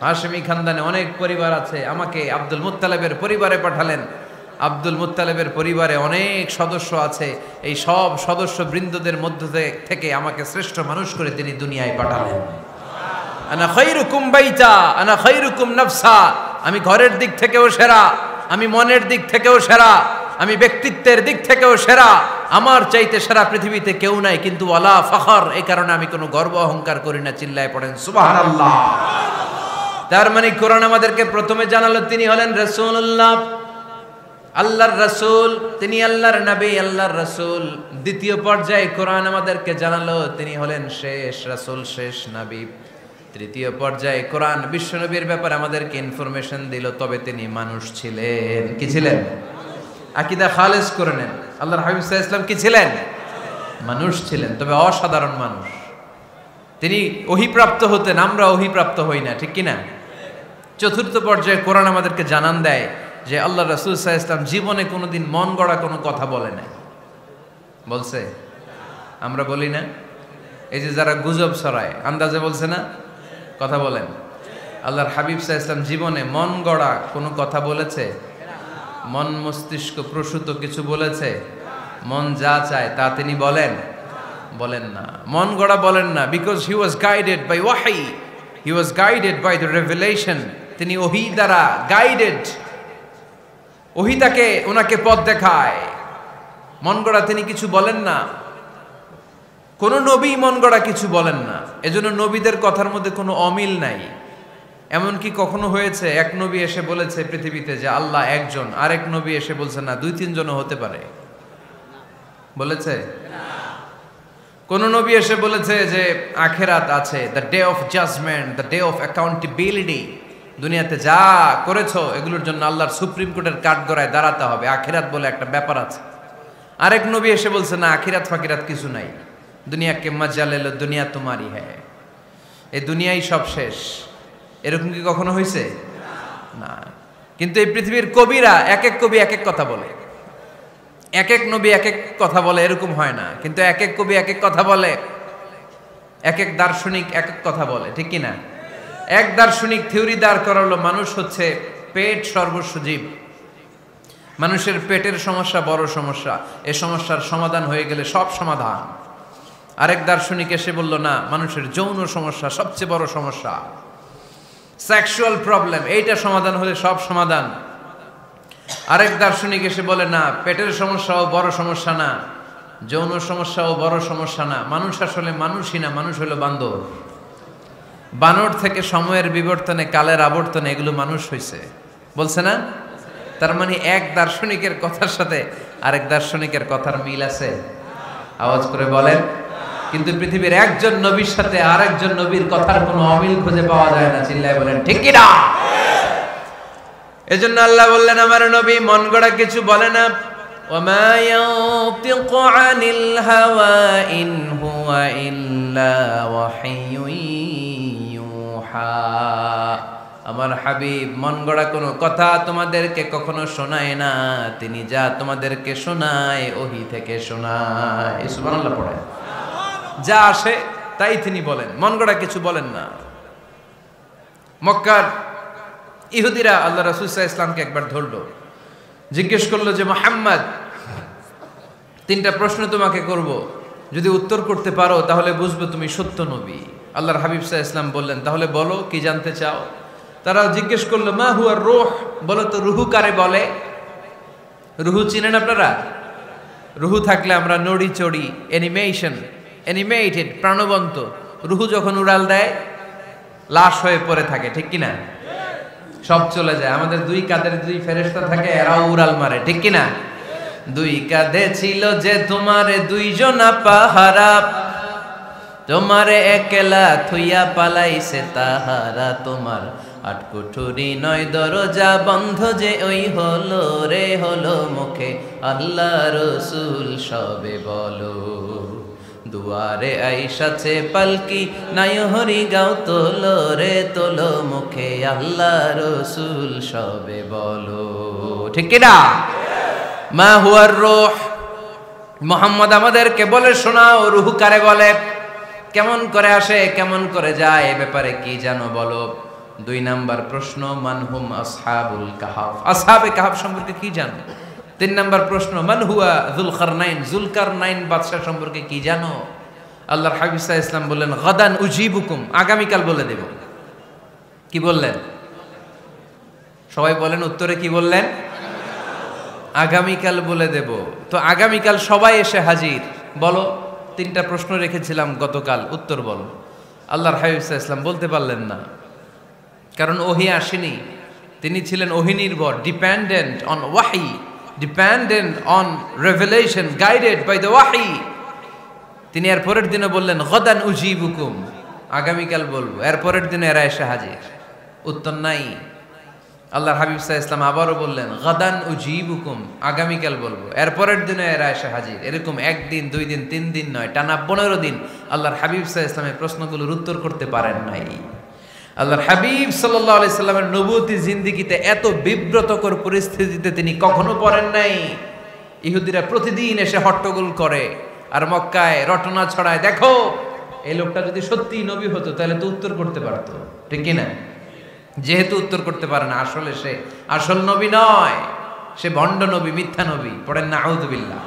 হাশমি খানদানে অনেক পরিবার আছে, আমাকে আব্দুল মুত্তালিবের পরিবারে পাঠালেন। আব্দুল মুত্তালিবের পরিবারে অনেক সদস্য আছে, এই সব সদস্য বৃন্দদের মধ্য থেকে আমাকে শ্রেষ্ঠ মানুষ করে তিনি দুনিয়ায় পাঠালেন। আনা খায়রুকুম বাইতা আনা খায়রুকুম নাফসা, আমি ঘরের দিক থেকেও সেরা, আমি মনের দিক থেকেও সেরা, আমি ব্যক্তিত্বের দিক থেকেও সেরা, আমার চাইতে সেরা পৃথিবীতে কেউ নাই। কিন্তু ওয়ালা ফখর, এই কারণে আমি কোনো গর্ব অহংকার করি না। চিল্লায় পড়েন সুবহানাল্লাহ। তার মানে কোরআন আমাদেরকে প্রথমে জানালো তিনি হলেন রাসূলুল্লাহ, আল্লাহর রাসূল, তিনি আল্লাহর নবী, আল্লাহর রাসূল। দ্বিতীয় পর্যায়ে কোরআন আমাদেরকে জানালো তিনি হলেন শেষ রাসূল, শেষ নবী। তৃতীয় পর্যায়ে কোরআন বিশ্বনবীর ব্যাপারে আমাদেরকে ইনফরমেশন দিল, তবে তিনি মানুষ ছিলেন। কি ছিলেন? আকীদা খালেস করে নেন, আল্লাহর হাবিব সাল্লাল্লাহু আলাইহি ওয়াসাল্লাম কি ছিলেন? মানুষ ছিলেন, তবে অসাধারণ মানুষ। তিনি ওহীপ্রাপ্ত হতেন, আমরা ওহীপ্রাপ্ত হই না, ঠিক কিনা? চতুর্থ পর্যায়ে কোরআন আমাদেরকে জানান দেয় যে আল্লাহ রাসূল সাল্লাল্লাহু আলাইহি ওয়াসাল্লাম জীবনে কোনোদিন মন গড়া কোনো কথা বলে নাই। বলছে? আমরা বলি না? এই যে যারা গুজব ছড়ায়, আন্দাজে বলছে না? কথা বলেন। আল্লাহর হাবিব সাল্লাল্লাহু আলাইহি ওয়াসাল্লাম জীবনে মন গড়া কোনো কথা বলেছে? মন মস্তিষ্ক প্রসূত কিছু বলেছে? মন যা চায় তা তিনি বলেন? বলেন না, মন গড়া বলেন না। Because he was guided by wahi, he was guided by the revelation. তিনি ওহী দ্বারা গাইডেড, ওহী তাকে ওনাকে পথ দেখায়। মন গড়া তিনি কিছু বলেন না, কোন নবী মন গড়া কিছু বলেন না। এজন্য নবীদের কথার মধ্যে কোনো অমিল নাই। এমনকি কখনো হয়েছে এক নবী এসে বলেছে পৃথিবীতে যে আল্লাহ একজন, আরেক নবী এসে বলছে না 2-3 জনও হতে পারে? বলেছে? কোন নবী এসে বলেছে যে আখিরাত আছে, the day of judgement, the day of accountability, দুনিয়াতে যা করেছো এগুলোর জন্য আল্লাহর সুপ্রিম কোর্টের কাঠগড়ায় দাঁড়াতে হবে, আখিরাত বলে একটা ব্যাপার আছে? আরেক নবী এসে বলছে না, আখিরাত ফাকিরাত কিছু নাই, দুনিয়াকে মজা লেলো, দুনিয়া তোমারই হ্যায়, এই দুনিয়াই সব শেষ। এরকম কি কখনো হয়েছে? না। কিন্তু এই পৃথিবীর কবিরা, এক এক কবি এক এক কথা বলে, এক এক নবী এক এক কথা বলে, এরকম হয় না। কিন্তু এক এক কবি এক এক কথা বলে, এক এক দার্শনিক এক এক কথা বলে, ঠিক কি না? এক দার্শনিক থিওরি দাঁড় করালো মানুষ হচ্ছে পেট সর্বস্ব জীব, মানুষের পেটের সমস্যা বড় সমস্যা, এ সমস্যার সমাধান হয়ে গেলে সব সমাধান। আরেক দার্শনিক এসে বলল না, মানুষের যৌন সমস্যা সবচেয়ে বড় সমস্যা, সেক্সুয়াল প্রবলেম, এইটা সমাধান হলে সব সমাধান। আরেক দার্শনিক এসে বলে না, পেটের সমস্যাও বড় সমস্যা না, যৌন সমস্যাও বড় সমস্যা না, মানুষ আসলে মানুষই না, মানুষ হলো বান্দর। বানর থেকে সময়ের বিবর্তনে, কালের আবর্তনে এগুলো মানুষ হয়েছে, বলছে না? তার মানে এক দার্শনিকের কথার সাথে আরেক দার্শনিকের কথার মিল আছে? আওয়াজ করে বলেন। কিন্তু পৃথিবীর একজন নবীর সাথে আরেকজন নবীর কথার কোনো অমিল খুঁজে পাওয়া যায় না। চিল্লায় বলেন ঠিক কি না? এজন্য আল্লাহ বললেন, আমার নবী মন গড়া কিছু বলে না। ওয়ামা ইয়ানতিকু আনিল হাওয়া ইন হুয়া ইল্লা ওয়াহিয়ুন ইউহা। আমার হাবিব মন গড়া কোনো কথা তোমাদেরকে কখনো শোনায় না, তিনি যা তোমাদেরকে শোনায় ওহী থেকে শোনায়। সুবহানাল্লাহ পড়ে। যা আসে তাই তিনি বলেন, মন গড়া কিছু বলেন না। মক্কার ইহুদিরা আল্লাহ রাসূল সাল্লাল্লাহু আলাইহি ওয়াসাল্লামকে একবার ধরলো, জিজ্ঞেস করলো যে মুহাম্মদ, তিনটা প্রশ্ন তোমাকে করব, যদি উত্তর করতে পারো তাহলে বুঝবো তুমি সত্য নবী। আল্লাহর হাবিব সাল্লাল্লাহু আলাইহি ওয়াসাল্লাম বললেন, তাহলে বলো কি জানতে চাও? তারা জিজ্ঞেস করলো, মা হুয়া রূহ, বলো তো রুহু কারে বলে? রুহু চিনেন আপনারা? রুহু থাকলে আমরা নড়ি চড়ি, অ্যানিমেটেড, প্রাণবন্ত। রুহু যখন উড়াল দেয় লাশ হয়ে পড়ে থাকে, ঠিক কিনা? সব চলে যায়। আমাদের দুই কাঁধের দুই ফেরেশতা থাকে, এরাও উড়াল মারে, ঠিক কিনা? দুই কাঁধে ছিল যে তোমারে দুইজনা পাহারা, তোমারে একলা থুইয়া পালাইছে তাহারা, তোমার আটকুঠুরি নয় দরজা বন্ধ যে ওই হলো রে হলো মুখে আল্লাহ রসুল সবে বলো, দুয়ারে আইসাছে পালকি নাই হরি গাও তোলো রে তোলো মুখে আল্লাহ রসুল সবে বলো, ঠিক কিনা? মা হুয়ার রূহ, মুহাম্মদ আমাদেরকে বলে শোনাও রুহু কারে বলে, কেমন করে আসে, কেমন করে যায়, এ ব্যাপারে কি জানো বলো। দুই নাম্বার প্রশ্ন, মানহুম আসহাবুল কাহাফ, আসহাবে কাহাফ সম্পর্কে কি জানো? তিন নাম্বার প্রশ্ন, মান হুয়া যুলকারনাইন, যুলকারনাইন বাদশা সম্পর্কে কি জানো? আল্লাহর হাবিব সাল্লাল্লাহু আলাইহি ওয়াসাল্লাম বললেন, গাদান উজিবুকুম, আগামীকাল বলে দেব। কি বললেন? সবাই বলেন উত্তরে কি বললেন? আগামীকাল বলে দেব। তো আগামীকাল সবাই এসে হাজির। বলো, তিনটা প্রশ্ন রেখেছিলাম গতকাল, উত্তর বলো। আল্লাহর হাবিব সাল্লাল্লাহু আলাইহি ওয়াসাল্লাম বলতে পারলেন না, কারণ ওহী আসেনি। তিনি ছিলেন ওহী নির্ভর, ডিপেন্ডেন্ট অন ওয়াহি, dependent on revelation, guided by the ওয়াহি। তিনি এর পরের দিনে বললেন, গাদান উজিবুকুম, আগামীকাল বলবো। এর পরের দিনে এরা এসে হাজির, উত্তর নাই। আল্লাহর হাবিব সাল্লাল্লাহু আলাইহি ওয়াসাল্লাম আবারও বললেন, গাদান উজিবুকুম, আগামীকাল বলবো। এর পরের দিনে এরা এসে হাজির। এরকম একদিন, দুই দিন, তিন দিন নয়, টানা 15 দিন আল্লাহর হাবিব সাল্লাল্লাহু আলাইহি ওয়াসাল্লামের প্রশ্নগুলোর উত্তর করতে পারেন নাই। আল্লাহর হাবিব সাল্লাল্লাহু আলাইহি সাল্লামের নবুয়তি জিন্দেগিতে এত বিব্রতকর পরিস্থিতিতে তিনি কখনো পড়েন নাই। ইহুদিরা প্রতিদিন এসে হট্টগোল করে আর মক্কায় রটনা ছড়ায়, দেখো এই লোকটা যদি সত্যি নবী হতো তাহলে তো উত্তর করতে পারতো, ঠিক কিনা? যেহেতু উত্তর করতে পারে না, আসলে সে আসল নবী নয়, সে ভণ্ড নবী, মিথ্যা নবী। পড়েন না আউযুবিল্লাহ।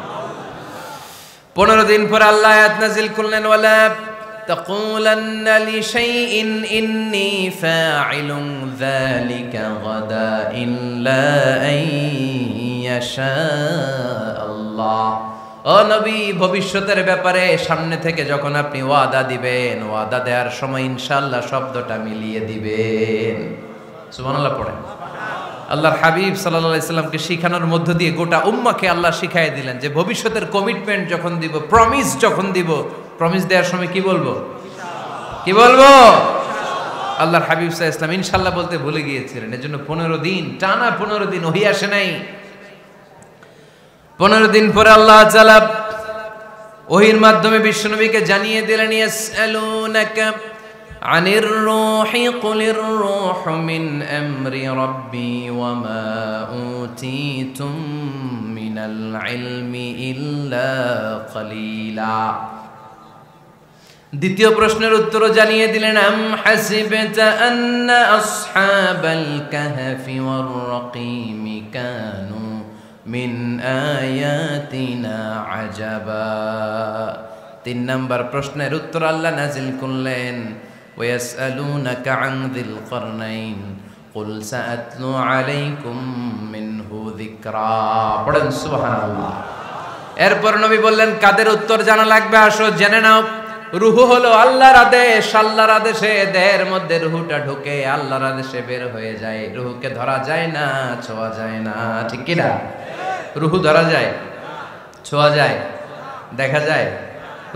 15 দিন পর আল্লাহ আয়াত নাযিল করলেন, ওয়ালা তাকুলান্না লিশাইইন ইন্নী ফাইলুন যালিকা গাদা ইল্লা আইয়াশা আল্লাহ। ও নবী, ভবিষ্যতের ব্যাপারে সামনে থেকে যখন আপনি ওয়াদা দিবেন, ওয়াদা দেওয়ার সময় ইনশাআল্লাহ শব্দটা মিলিয়ে দিবেন। সুবহানাল্লাহ পড়েন। আল্লাহর হাবিব সাল্লাল্লাহু আলাইহি সাল্লামকে শিখানোর মধ্য দিয়ে গোটা উম্মাহকে আল্লাহ শিখাই দিলেন যে ভবিষ্যতের কমিটমেন্ট যখন দিব, প্রমিস যখন দিব, প্রমিস দেওয়ার সময় কি বলবো? কি বলবো? আল্লাহর হাবিব সাল্লাল্লাহু আলাইহি সাল্লাম ইনশাআল্লাহ বলতে ভুলে গিয়েছিলেন। এজন্য 15 দিন, টানা 15 দিন ওহী আসে নাই। 15 দিন পরে আল্লাহ তাআলা ওহীর মাধ্যমে বিশ্বনবীকে জানিয়ে দিলেন, ইয়াসআলুনাকা আনির রূহি কুলির রূহু মিন আমরি রাব্বি ওয়া মা উতিতুম মিনাল ইলমি ইল্লা কলিলা। দ্বিতীয় প্রশ্নের উত্তরও জানিয়ে দিলেন, আম হাসিবতা আন্না আসহাবাল কাহফি ওয়ার রাকিমি কানু মিন আয়াতিনা আজাবা। 3 নম্বর প্রশ্নের উত্তর আল্লাহ নাজিল করলেন, ওয়াসআলুনাকা আন যিল করনাইন কুল সাআতলু আলাইকুম মিনহু যিকরা। পড়েন সুবহানাল্লাহ। এরপর নবী বললেন, কাদের উত্তর জানা লাগবে, আসো জেনে নাও। রুহু হলো আল্লাহর আদেশ, আল্লাহর আদেশে দেহের মধ্যে রুহুটা ঢুকে আল্লাহর আদেশে বের হয়ে যায়। রুহুকে ধরা যায় না, ছোঁয়া যায় না, ঠিক কি না? রুহু ধরা যায়, ছোঁয়া যায়, দেখা যায়?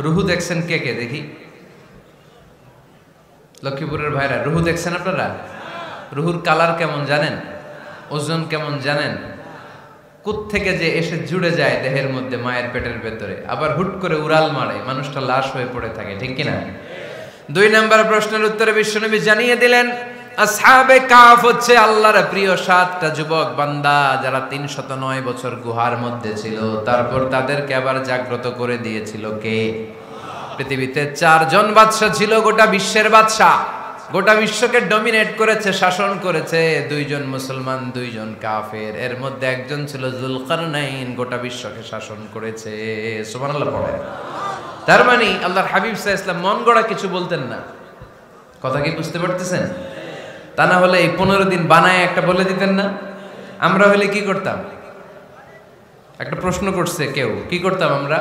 রুহু দেখছেন কে কে দেখি? লক্ষ্মীপুরের ভাইরা রুহু দেখছেন আপনারা? রুহুর কালার কেমন জানেন? ওজন কেমন জানেন? কোত্থেকে যে এসে জুড়ে যায় দেহের মধ্যে, মায়ের পেটের ভেতরে, আবার হুট করে উড়াল মারে, মানুষটা লাশ হয়ে পড়ে থাকে, ঠিক কিনা? 2 নম্বর প্রশ্নের উত্তরে বিশ্বনবী জানিয়ে দিলেন, আসহাবে কাফ হচ্ছে আল্লাহর প্রিয় 7টা যুবক বান্দা, যারা 309 বছর গুহার মধ্যে ছিল। তারপর তাদেরকে আবার জাগ্রত করে দিয়েছিল কে? পৃথিবীতে 4 জন বাদশা ছিল, গোটা বিশ্বের বাদশা, গোটা বিশ্বকে ডমিনেট করেছে, শাসন করেছে। 2 জন মুসলমান, 2 জন কাফের। এর মধ্যে একজন ছিল যুলকারনাইন, গোটা বিশ্বকে শাসন করেছে। সুবহানাল্লাহ পড়ে। তার মানে আল্লাহর হাবিব সাল্লাল্লাহু আলাইহি ওয়াসাল্লাম মন গড়া কিছু বলতেন না। কথা কি বুঝতে পারতেছেন? তা না হলে এই 15 দিন বানায় একটা বলে দিতেন না? আমরা হলে কি করতাম? একটা প্রশ্ন করছে কেউ, কি করতাম আমরা?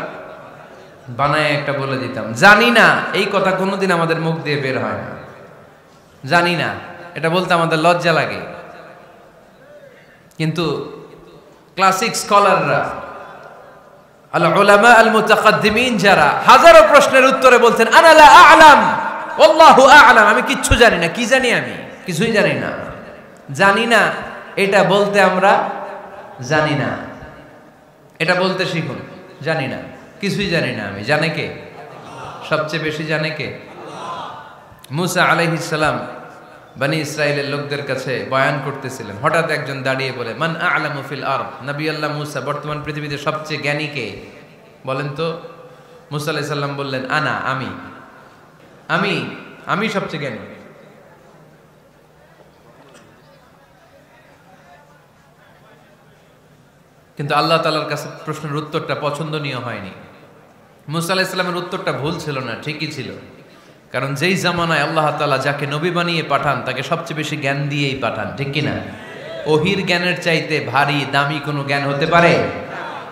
বানায় একটা বলে দিতাম। জানি না, এই কথা কোনোদিন আমাদের মুখ দিয়ে বের হয় না। জানি না, এটা বলতে আমাদের লজ্জা লাগে। কিন্তু ক্লাসিক স্কলাররা, আল উলামা আল মুতাকাদ্দিমিন, যারা হাজারো প্রশ্নের উত্তরে বলতেন, আনা লা আ'লাম আল্লাহু আ'লাম, আমি কিচ্ছু জানি না। কি জানি? আমি কিছুই জানি না। জানি না এটা বলতে আমরা জানি না, এটা বলতে শিখুন। জানি না, কিছুই জানি না আমি। জানে কে? সবচেয়ে বেশি জানে কে? মুসা আলাইহিস সালাম বনি ইসরাইলের লোকদের কাছে বয়ান করতেছিলেন। হঠাৎ একজন দাঁড়িয়ে বলে, মান আ'লামু ফিল আরদ। নবী আল্লাহ মুসা, বর্তমান পৃথিবীতে সবচেয়ে জ্ঞানী কে বলেন তো? মুসা আলাইহিস সালাম বললেন, আনা, আমি সবচেয়ে জ্ঞানী। কিন্তু আল্লাহ তাআলার কাছে প্রশ্নের উত্তরটা পছন্দনীয় হয়নি। মুসা আলাইহিস সালামের উত্তরটা ভুল ছিল না, ঠিকই ছিল। কারণ যেই জামানায় আল্লাহ তাআলা যাকে নবী বানিয়ে পাঠান, তাকে সবচেয়ে বেশি জ্ঞান দিয়েই পাঠান, ঠিক কিনা? ওহির জ্ঞানের চাইতে ভারী দামি কোনো জ্ঞান হতে পারে?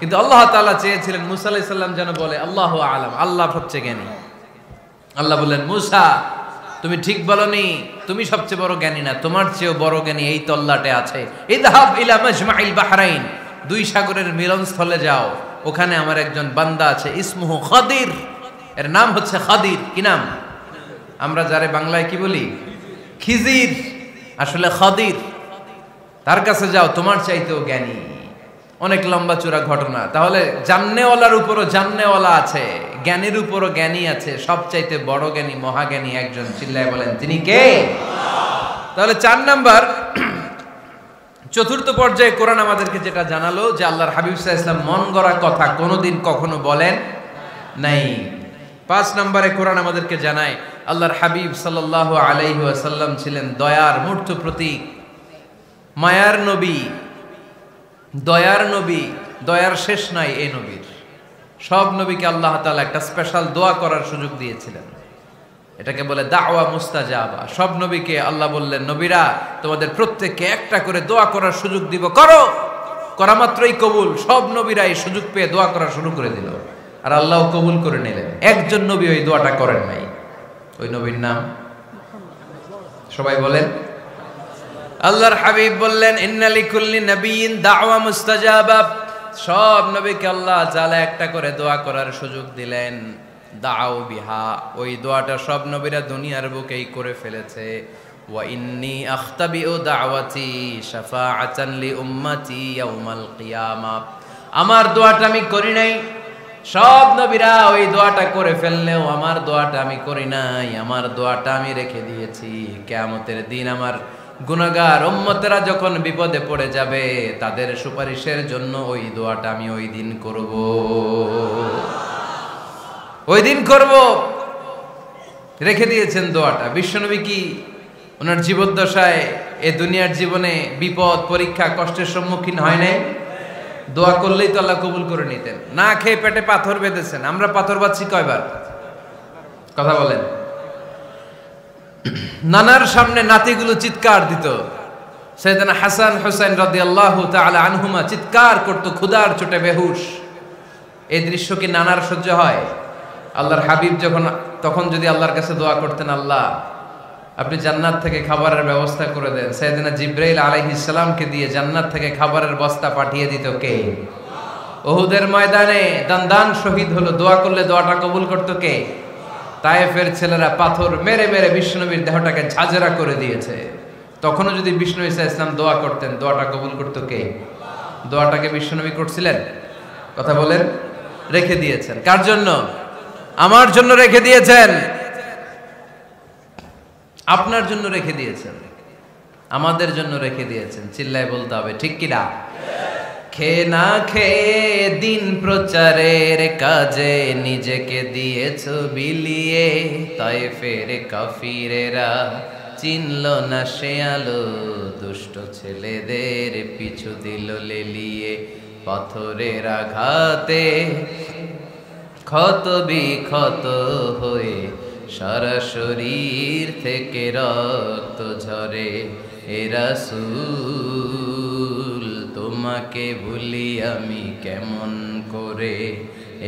কিন্তু আল্লাহ তাআলা চেয়েছিলেন মুসা আলাইহিস সালাম যেন বলে আল্লাহু আ'লাম, আল্লাহ সবচেয়ে জ্ঞানী। আল্লাহ বললেন, মুসা তুমি ঠিক বলনি, তুমি সবচেয়ে বড় জ্ঞানী না, তোমার চেয়েও বড় জ্ঞানী এই তল্লাটে আছে। ইযহাব ইলা মাজমাইল বাহরাইন, 2 সাগরের মিলনস্থলে যাও, ওখানে আমার একজন বান্দা আছে, ইসমুহু খাদির, এর নাম হচ্ছে খাদির। কি নাম? আমরা যারে বাংলায় কি বলি? খিজির, আসলে খাদির। তার কাছে যাও, তোমার চাইতেও জ্ঞানী। অনেক লম্বা চূড়া ঘটনা। তাহলে জান্নেওয়ালার উপরও জান্নেওয়ালা আছে, জ্ঞানীর উপরও জ্ঞানী আছে। সবচাইতে বড় জ্ঞানী, মহাজ্ঞানী একজন, চিল্লায় বলেন তিনি কে? তাহলে 4 নাম্বার, চতুর্থ পর্যায়ে কোরআন আমাদেরকে যেটা জানালো যে আল্লাহর হাবিব সাল্লাল্লাহু আলাইহি ওয়াসাল্লাম মন গড়া কথা কোনোদিন কখনো বলেন নাই। 5 নম্বরে কোরআন আমাদেরকে জানায় আল্লাহর হাবিব সাল্লাল্লাহু আলাইহি ওয়াসাল্লাম ছিলেন দয়ার মূর্ত প্রতীক, মায়ার নবী, দয়ার নবী। দয়ার শেষ নাই এই নবীর। সব নবীকে আল্লাহ তাআলা একটা স্পেশাল দোয়া করার সুযোগ দিয়েছিলেন, এটাকে বলে দাওয়া মুস্তাজাবা। সব নবীকে আল্লাহ বললেন, নবীরা তোমাদের প্রত্যেককে একটা করে দোয়া করার সুযোগ দিব, করো। করা মাত্রই কবুল। সব নবীরা এই সুযোগ পেয়ে দোয়া করা শুরু করে দিল, আর আল্লাহ কবুল করে নিলেন। একজন নবী ওই দোয়াটা করেন নাই। ওই নবীর নাম সবাই বলেন। আল্লাহর হাবিব বললেন, ইন্না লিকুল্লি নাবিয়্যিন দাওয়া মুস্তাজাবা। সব নবীকে আল্লাহ তাআলা একটা করে দোয়া করার সুযোগ দিলেন। দাও বিহা, ওই দোয়াটা সব নবীরা দুনিয়ার বুকেই করে ফেলেছে। ওয়া ইন্নী আখতাবিউ দাওয়াতি শাফাআতান লি উম্মতি ইয়াউমাল কিয়ামা। আমার দোয়াটা আমি করি নাই, সব নবীরা ওই দোয়াটা করে ফেললেও আমার দোয়াটা আমি করি নাই। আমার দোয়াটা আমি রেখে দিয়েছি, কিয়ামতের দিন আমার গুনাহগার উম্মতেরা যখন বিপদে পড়ে যাবে, তাদের সুপারিশের জন্য ওই দোয়াটা আমি ওই দিন করব, ওই দিন করব। রেখে দিয়েছেন দোয়াটা। বিশ্বনবী কি ওনার জীবদ্দশায় এ দুনিয়ার জীবনে বিপদ, পরীক্ষা, কষ্টের সম্মুখীন হয় নাই? দোয়া করলেই তো আল্লাহ কবুল করে নিতেন। না খেয়ে পেটে পাথর বেঁধেছেন, আমরা পাথর বাঁধছি কয়বার? কথা বলেন। নানার সামনে নাতিগুলো চিৎকার দিত, সাইয়েদনা হাসান হুসাইন রাদিয়াল্লাহু তাআলা আনহুমা চিৎকার করতো ক্ষুধার চোটে বেহুশ। এই দৃশ্য কি নানার সহ্য হয়? আল্লাহর হাবিব তখন যদি আল্লাহর কাছে দোয়া করতেন, আল্লাহ আপনি জান্নাত থেকে খাবারের ব্যবস্থা করে দেন, সাইয়েদনা জিবরাইল আলাইহিস সালামকে দিয়ে জান্নাত থেকে খাবারের বস্তা পাঠিয়ে দিত কে? উহুদের ময়দানে দান শহীদ হলো, দোয়া করলে দোয়াটা কবুল করতো কে? তায়েফের ছেলেরা পাথর মেরে মেরে বিষ্ণুনবীর দেহটাকে ঝাঁঝরা করে দিয়েছে। তখনও যদি বিষ্ণু ঈসা ইসলাম দোয়া করতেন, দোয়াটা কবুল করতো কে? দোয়াটাকে বিষ্ণুনবী করছিলেন? কথা বলেন। রেখে দিয়েছেন কার জন্য? আমার জন্য রেখে দিয়েছেন, আপনার জন্য রেখে দিয়েছেন, আমাদের জন্য রেখে দিয়েছেন। চিল্লায় বলতে হবে ঠিক কিনা? খেয়ে না খেয়ে দিন প্রচারের কাজে নিজেকে দিয়েছ বিলিয়ে, তায়েফের কাফিরেরা চিনল না সে আলো, দুষ্ট ছেলেদের পিছু দিল লেলিয়ে, পাথরের আঘাতে ক্ষত বিক্ষত হয়ে সারা শরীর থেকে রক্ত ঝরে। এ রাসূল তোমাকে ভুলি আমি কেমন করে,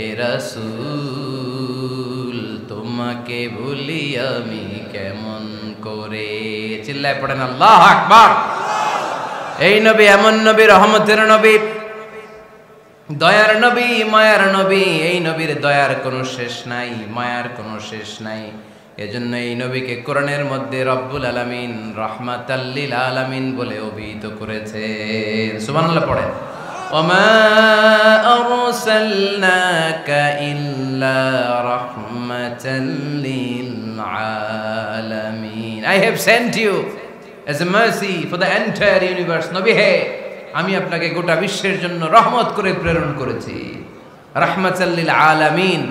এ রাসূল তোমাকে ভুলি আমি কেমন করে। চিল্লায় পড়েন আল্লাহু আকবার। এই নবী এমন নবী, রহমতের নবী, দয়ার নবী, মায়ার নবী। এই নবীর দয়ার কোনো শেষ নাই, মায়ার কোনো শেষ নাই। এজন্য এই নবীকে কোরআনের মধ্যে রব্বুল আলামিন রাহমাতাল লিল আলামিন বলে অভিহিত করেছেন। সুবহানাল্লাহ পড়েন। ওমা আরসালনাকা ইল্লা রাহমাতাল লিল আলামিন। I have sent you as a mercy for the entire universe. নবী হে, আমি আপনাকে গোটা বিশ্বের জন্য রহমত করে প্রেরণ করেছি। রাহমাতাল লিল আলামিন।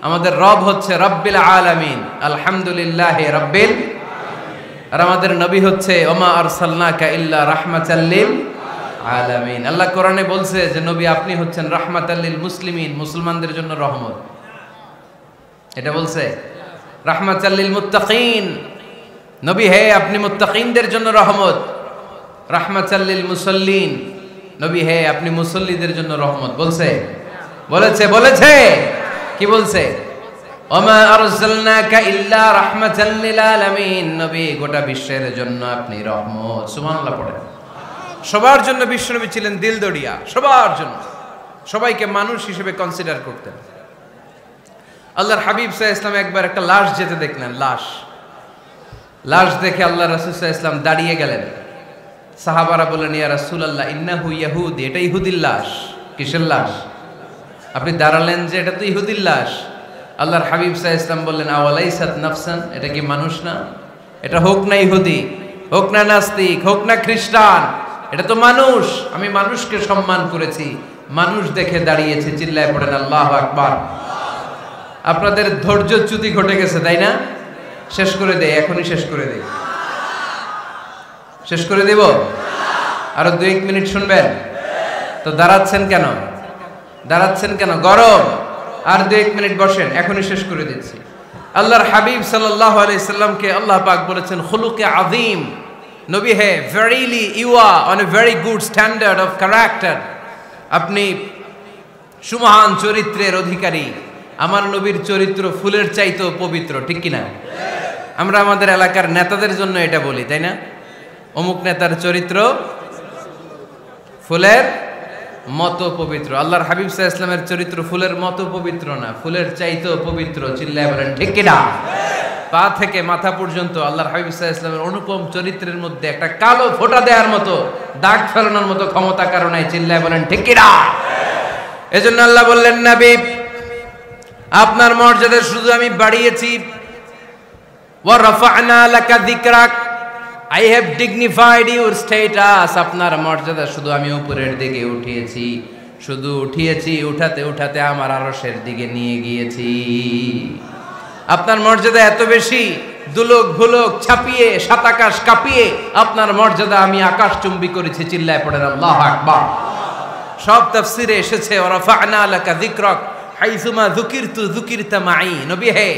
আমাদের রব হচ্ছে রব্বিল আলামিন, আলহামদুলিল্লাহি রাব্বিল। আর আমাদের নবী হচ্ছে ওমা আরসালনাকা ইল্লা রাহমাতাল লিল আলামিন। আল্লাহ কোরআনে বলছে যে নবী আপনি হচ্ছেন রাহমাতাল লিল মুসলিমিন, মুসলমানদের জন্য রহমত। এটা বলছে রাহমাতাল লিল মুত্তাকিন। নবী হে, আপনি মুত্তাকিনদের জন্য রহমত। রাহমাতাল লিল মুসাল্লিন। নবী হে, আপনি মুসল্লিদের জন্য রহমত। বলছে? বলেছে। কি বলছে? ওমা আরসালনাকা ইল্লা রাহমাতাল লিল আলামিন। নবী গোটা বিশ্বের জন্য আপনি রহমত। সুবহানাল্লাহ পড়েন। সবার জন্য বিশ্বনবী ছিলেন দিলদরিয়া, সবার জন্য, সবাইকে মানুষ হিসেবে কনসিডার করতেন। আল্লাহর হাবিব সাল্লাল্লাহু আলাইহি ওয়াসাল্লাম একবার একটা লাশ যেতে দেখলেন, লাশ দেখে আল্লাহ রাসূল সাল্লাল্লাহু আলাইহি ওয়াসাল্লাম দাঁড়িয়ে গেলেন। সাহাবারা বললেন, ইয়া রাসূলুল্লাহ ইন্নাহু ইয়াহুদি, এটা ইহুদির লাশ। কিসের লাশ? আপনি দাঁড়ালেন যে এটা তো ইহুদির লাশ। আল্লাহর হাবিব সাল্লাল্লাহু আলাইহি ওয়াসাল্লাম বললেন, আওয়ালাইসাত নাফসান, এটা কি মানুষ না? এটা হোক না ইহুদি, হোক না নাস্তিক, হোক না খ্রিস্টান, এটা তো মানুষ। আমি মানুষকে সম্মান করেছি, মানুষ দেখে দাঁড়িয়েছি। চিল্লায় পড়েন আল্লাহু আকবার। আপনাদের ধৈর্যচ্যুতি ঘটে গেছে, তাই না? শেষ করে দেই, এখনই শেষ করে দেই। শেষ করে দেব? আরো 2-1 মিনিট শুনবেন তো? দাঁড়াচ্ছেন কেন? গরম। আর 2-1 মিনিট বসেন, এখনই শেষ করে দিচ্ছি। আল্লাহর হাবিব সাল্লাল্লাহু আলাইহি সাল্লামকে আল্লাহ পাক বলেছেন খুলুকে আযীম। নবী হে, verily you are on a very good standard of character. আপনি সুমহান চরিত্রের অধিকারী। আমার নবীর চরিত্র ফুলের চাইতেও পবিত্র, ঠিক কিনা? আমরা আমাদের এলাকার নেতাদের জন্য এটা বলি, তাই না? অমুক নেতার চরিত্র ফুলের মতো পবিত্র। আল্লাহর হাবিব সাল্লাল্লাহু আলাইহি ওয়াসাল্লামের চরিত্র ফুলের মতো পবিত্র না, ফুলের চাইতেও পবিত্র। চিল্লায় বলেন ঠিক কিনা? পা থেকে মাথা পর্যন্ত আল্লাহর হাবিব সাল্লাল্লাহু আলাইহি ওয়াসাল্লামের অনুপম চরিত্রের মধ্যে একটা কালো ফোঁটা দেওয়ার মতো, দাগ ফেলানোর মতো ক্ষমতা কারো নাই। চিল্লায় বলেন ঠিক কিনা? এজন্য আল্লাহ বললেন, নবী আপনার মর্যাদা শুধু আমি বাড়িয়েছি। ওয়া রাফা'না লাকা যিকরাক, I have dignified your status. আপনার মর্যাদা শুধু আমি উপরের দিকে উঠিয়েছি, শুধু উঠিয়েছি, উঠাতে উঠাতে আমার আরশের দিকে নিয়ে গিয়েছি। আপনার মর্যাদা এত বেশি, দুলোক ভুলোক ছাপিয়ে, সাত আকাশ কাঁপিয়ে আপনার মর্যাদা আমি আকাশচুম্বী করেছি। চিল্লায় পড়েন আল্লাহু আকবার। সব তাফসিরে এসেছে ওয়ারাফা'না লাকা যিকরাক হাইসুমা যুকিরতু যুকিরতা মাই। নবী হে,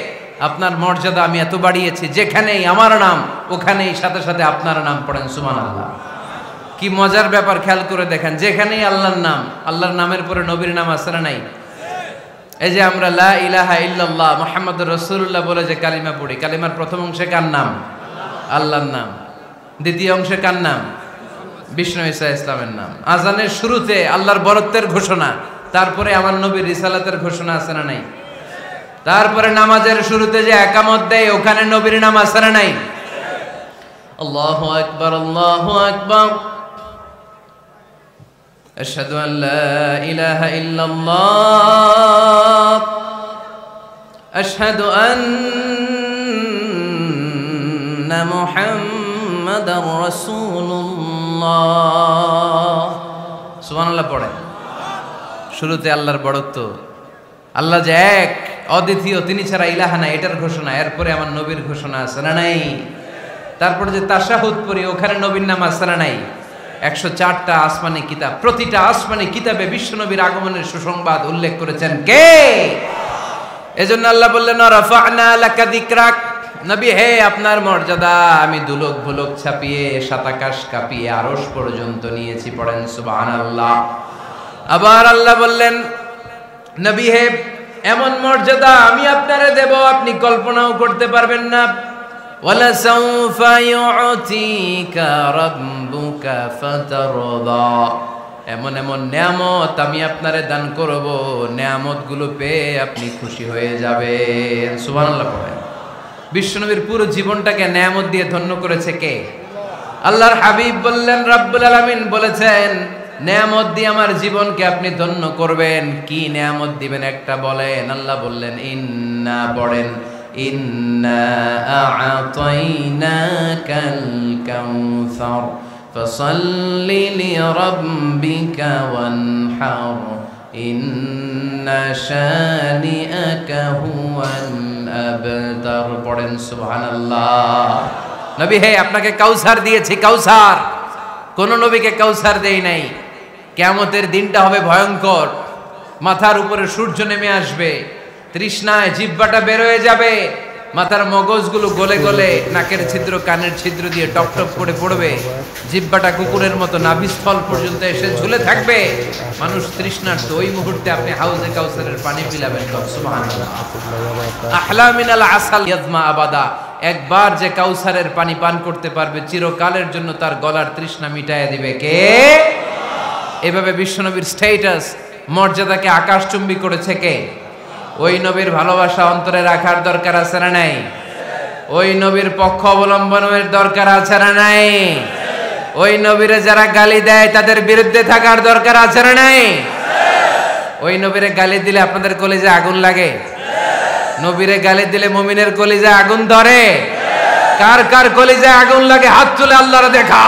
আপনার মর্যাদা আমি এত বাড়িয়েছি, যেখানেই আমার নাম ওখানেই সাথে সাথে আপনার নাম পড়েন সুবহানাল্লাহ। কি মজার ব্যাপার, খেয়াল করে দেখেন, যেখানেই আল্লাহর নাম, আল্লাহর নামের পরে নবীর নাম আছে না নাই? এই যে আমরা লা ইলাহা ইল্লাল্লাহ মুহাম্মাদুর রাসূলুল্লাহ বলে যে কালিমা পড়ি, কালিমার প্রথম অংশে কার নাম? আল্লাহর নাম। দ্বিতীয় অংশে কার নাম? বিষ্ণু ঈসা ইসলামের নাম। আজানের শুরুতে আল্লাহর বরত্বের ঘোষণা, তারপরে আমার নবীর রিসালাতের ঘোষণা আছে না নাই? তারপরে নামাজের শুরুতে যে একামত দেয় ওখানে নবীর নাম আছে না নাই? আল্লাহু আকবার, আল্লাহু আকবার, আশহাদু আন লা ইলাহা ইল্লাল্লাহ, আশহাদু আন্না মুহাম্মাদার রাসূলুল্লাহ। সুবহানাল্লাহ পড়ে। শুরুতে আল্লাহর বড়ত্ব, আল্লাহ যে এক অদ্বিতীয়, তিনি ছাড়া ইলাহা নাই, এটার ঘোষণা। এরপরে আমার নবীর ঘোষণা আছে না নাই? তারপরে যে তাশাহুদ পড়ি ওখানে নবীর নাম আছে না নাই? 104টা আসমানি কিতাব, প্রতিটা আসমানি কিতাবে বিশ্বনবীর আগমনের সুসংবাদ উল্লেখ করেছেন কে? এজন্য আল্লাহ বললেন রাফা'না লাকা যিকরাক, নবী হে, আপনার মর্যাদা আমি দুলক ভুলক ছাপিয়ে সাতাকাশ কাঁপিয়ে আরশ পর্যন্ত নিয়েছি, পড়েন সুবহানাল্লাহ। আবার আল্লাহ বললেন নবী হে, এমন মর্যাদা আমি আপনারে দেব আপনি কল্পনাও করতে পারবেন না। ওয়ালা সাউফা ইউতিকা রাব্বুকা ফাতারদা, এমন এমন নিয়ামত আমি আপনারে দান করব, নিয়ামতগুলো পেয়ে আপনি খুশি হয়ে যাবেন। সুবহানাল্লাহ পড়েন। বিশ্বনবীর পুরো জীবনটাকে নিয়ামত দিয়ে ধন্য করেছে কে? আল্লাহর হাবিব বললেন, রব্বুল আলামিন বলেছেন নিয়ামত দিয়ে আমার জীবনকে আপনি ধন্য করবেন। কি নিয়ামত দিবেন একটা বলেন? আল্লাহ বললেন ইন্না, পড়েন, ইন্না আ'তাইনাকাল কাউসার ফাসাল্লি লিরাব্বিকা ওয়ানহার ইন্না শানিআকা হুয়াল আবতার, পড়েন সুবহানাল্লাহ। নবী হে, আপনাকে কাউসার দিয়েছি, কাউসার। কোন নবীকে কাউসার দেই নাই। কিয়ামতের দিনটা হবে ভয়ঙ্কর, মাথার উপরে সূর্য নেমে আসবে, তৃষ্ণায় জিহ্বাটা বের হয়ে যাবে, মাথার মগজগুলো গলে গলে নাকের ছিদ্র কানের ছিদ্র দিয়ে টপ টপ করে পড়বে, জিহ্বাটা কুকুরের মতো নাভিস্থল পর্যন্ত এসে ঝুলে থাকবে, মানুষ তৃষ্ণার্ত। ওই মুহূর্তে আপনি হাউজে কাউসারের পানি পিলাবেন, সুবহানাল্লাহ। আহলা মিনাল আসাল ইয়াজমা আবাদা, একবার যে কাউসারের পানি পান করতে পারবে চিরকালের জন্য তার গলার তৃষ্ণা মিটাইয়া দিবে কে? এভাবে বিশ্বনবীর স্ট্যাটাস, মর্যাদাকে আকাশচুম্বী করেছে কে? ওই নবীর ভালোবাসা অন্তরে রাখার দরকার আছে না নাই? ওই নবীর পক্ষ অবলম্বনের দরকার আছে না নাই? ওই নবীরে যারা গালি দেয় তাদের বিরুদ্ধে থাকার দরকার আছে না নাই? ওই নবীরে গালি দিলে আপনাদের কলিজায় আগুন লাগে? নবীরে গালি দিলে মুমিনের কলিজায় আগুন ধরে? কার কার কলিজায় আগুন লাগে হাত তুলে আল্লাহরে দেখা।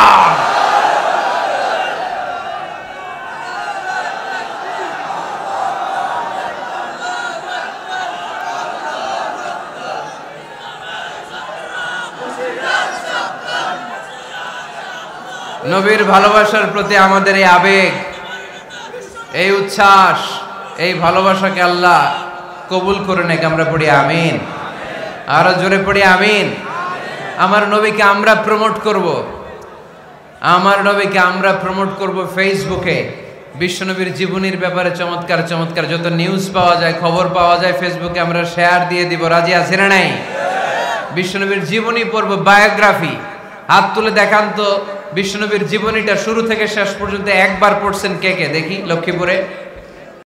নবীর ভালোবাসার প্রতি আমাদের এই আবেগ, এই উচ্ছ্বাস, এই ভালোবাসাকে আল্লাহ কবুল করে নেক। আমরা পড়ি আমিন। আরো জোরে পড়ি আমিন। আমার নবীকে আমরা প্রমোট করব, আমার নবীকে আমরা প্রমোট করব ফেসবুকে। বিশ্বনবীর জীবনীর ব্যাপারে চমৎকার চমৎকার যত নিউজ পাওয়া যায়, খবর পাওয়া যায়, ফেসবুকে আমরা শেয়ার দিয়ে দিব। রাজি আছি না নাই? বিশ্বনবীর জীবনী পড়ব, বায়োগ্রাফি। হাত তুলে দেখান তো বিশ্বনবীর জীবনীটা শুরু থেকে শেষ পর্যন্ত একবার পড়ছেন কে কে? দেখি লক্ষ্মীপুরে।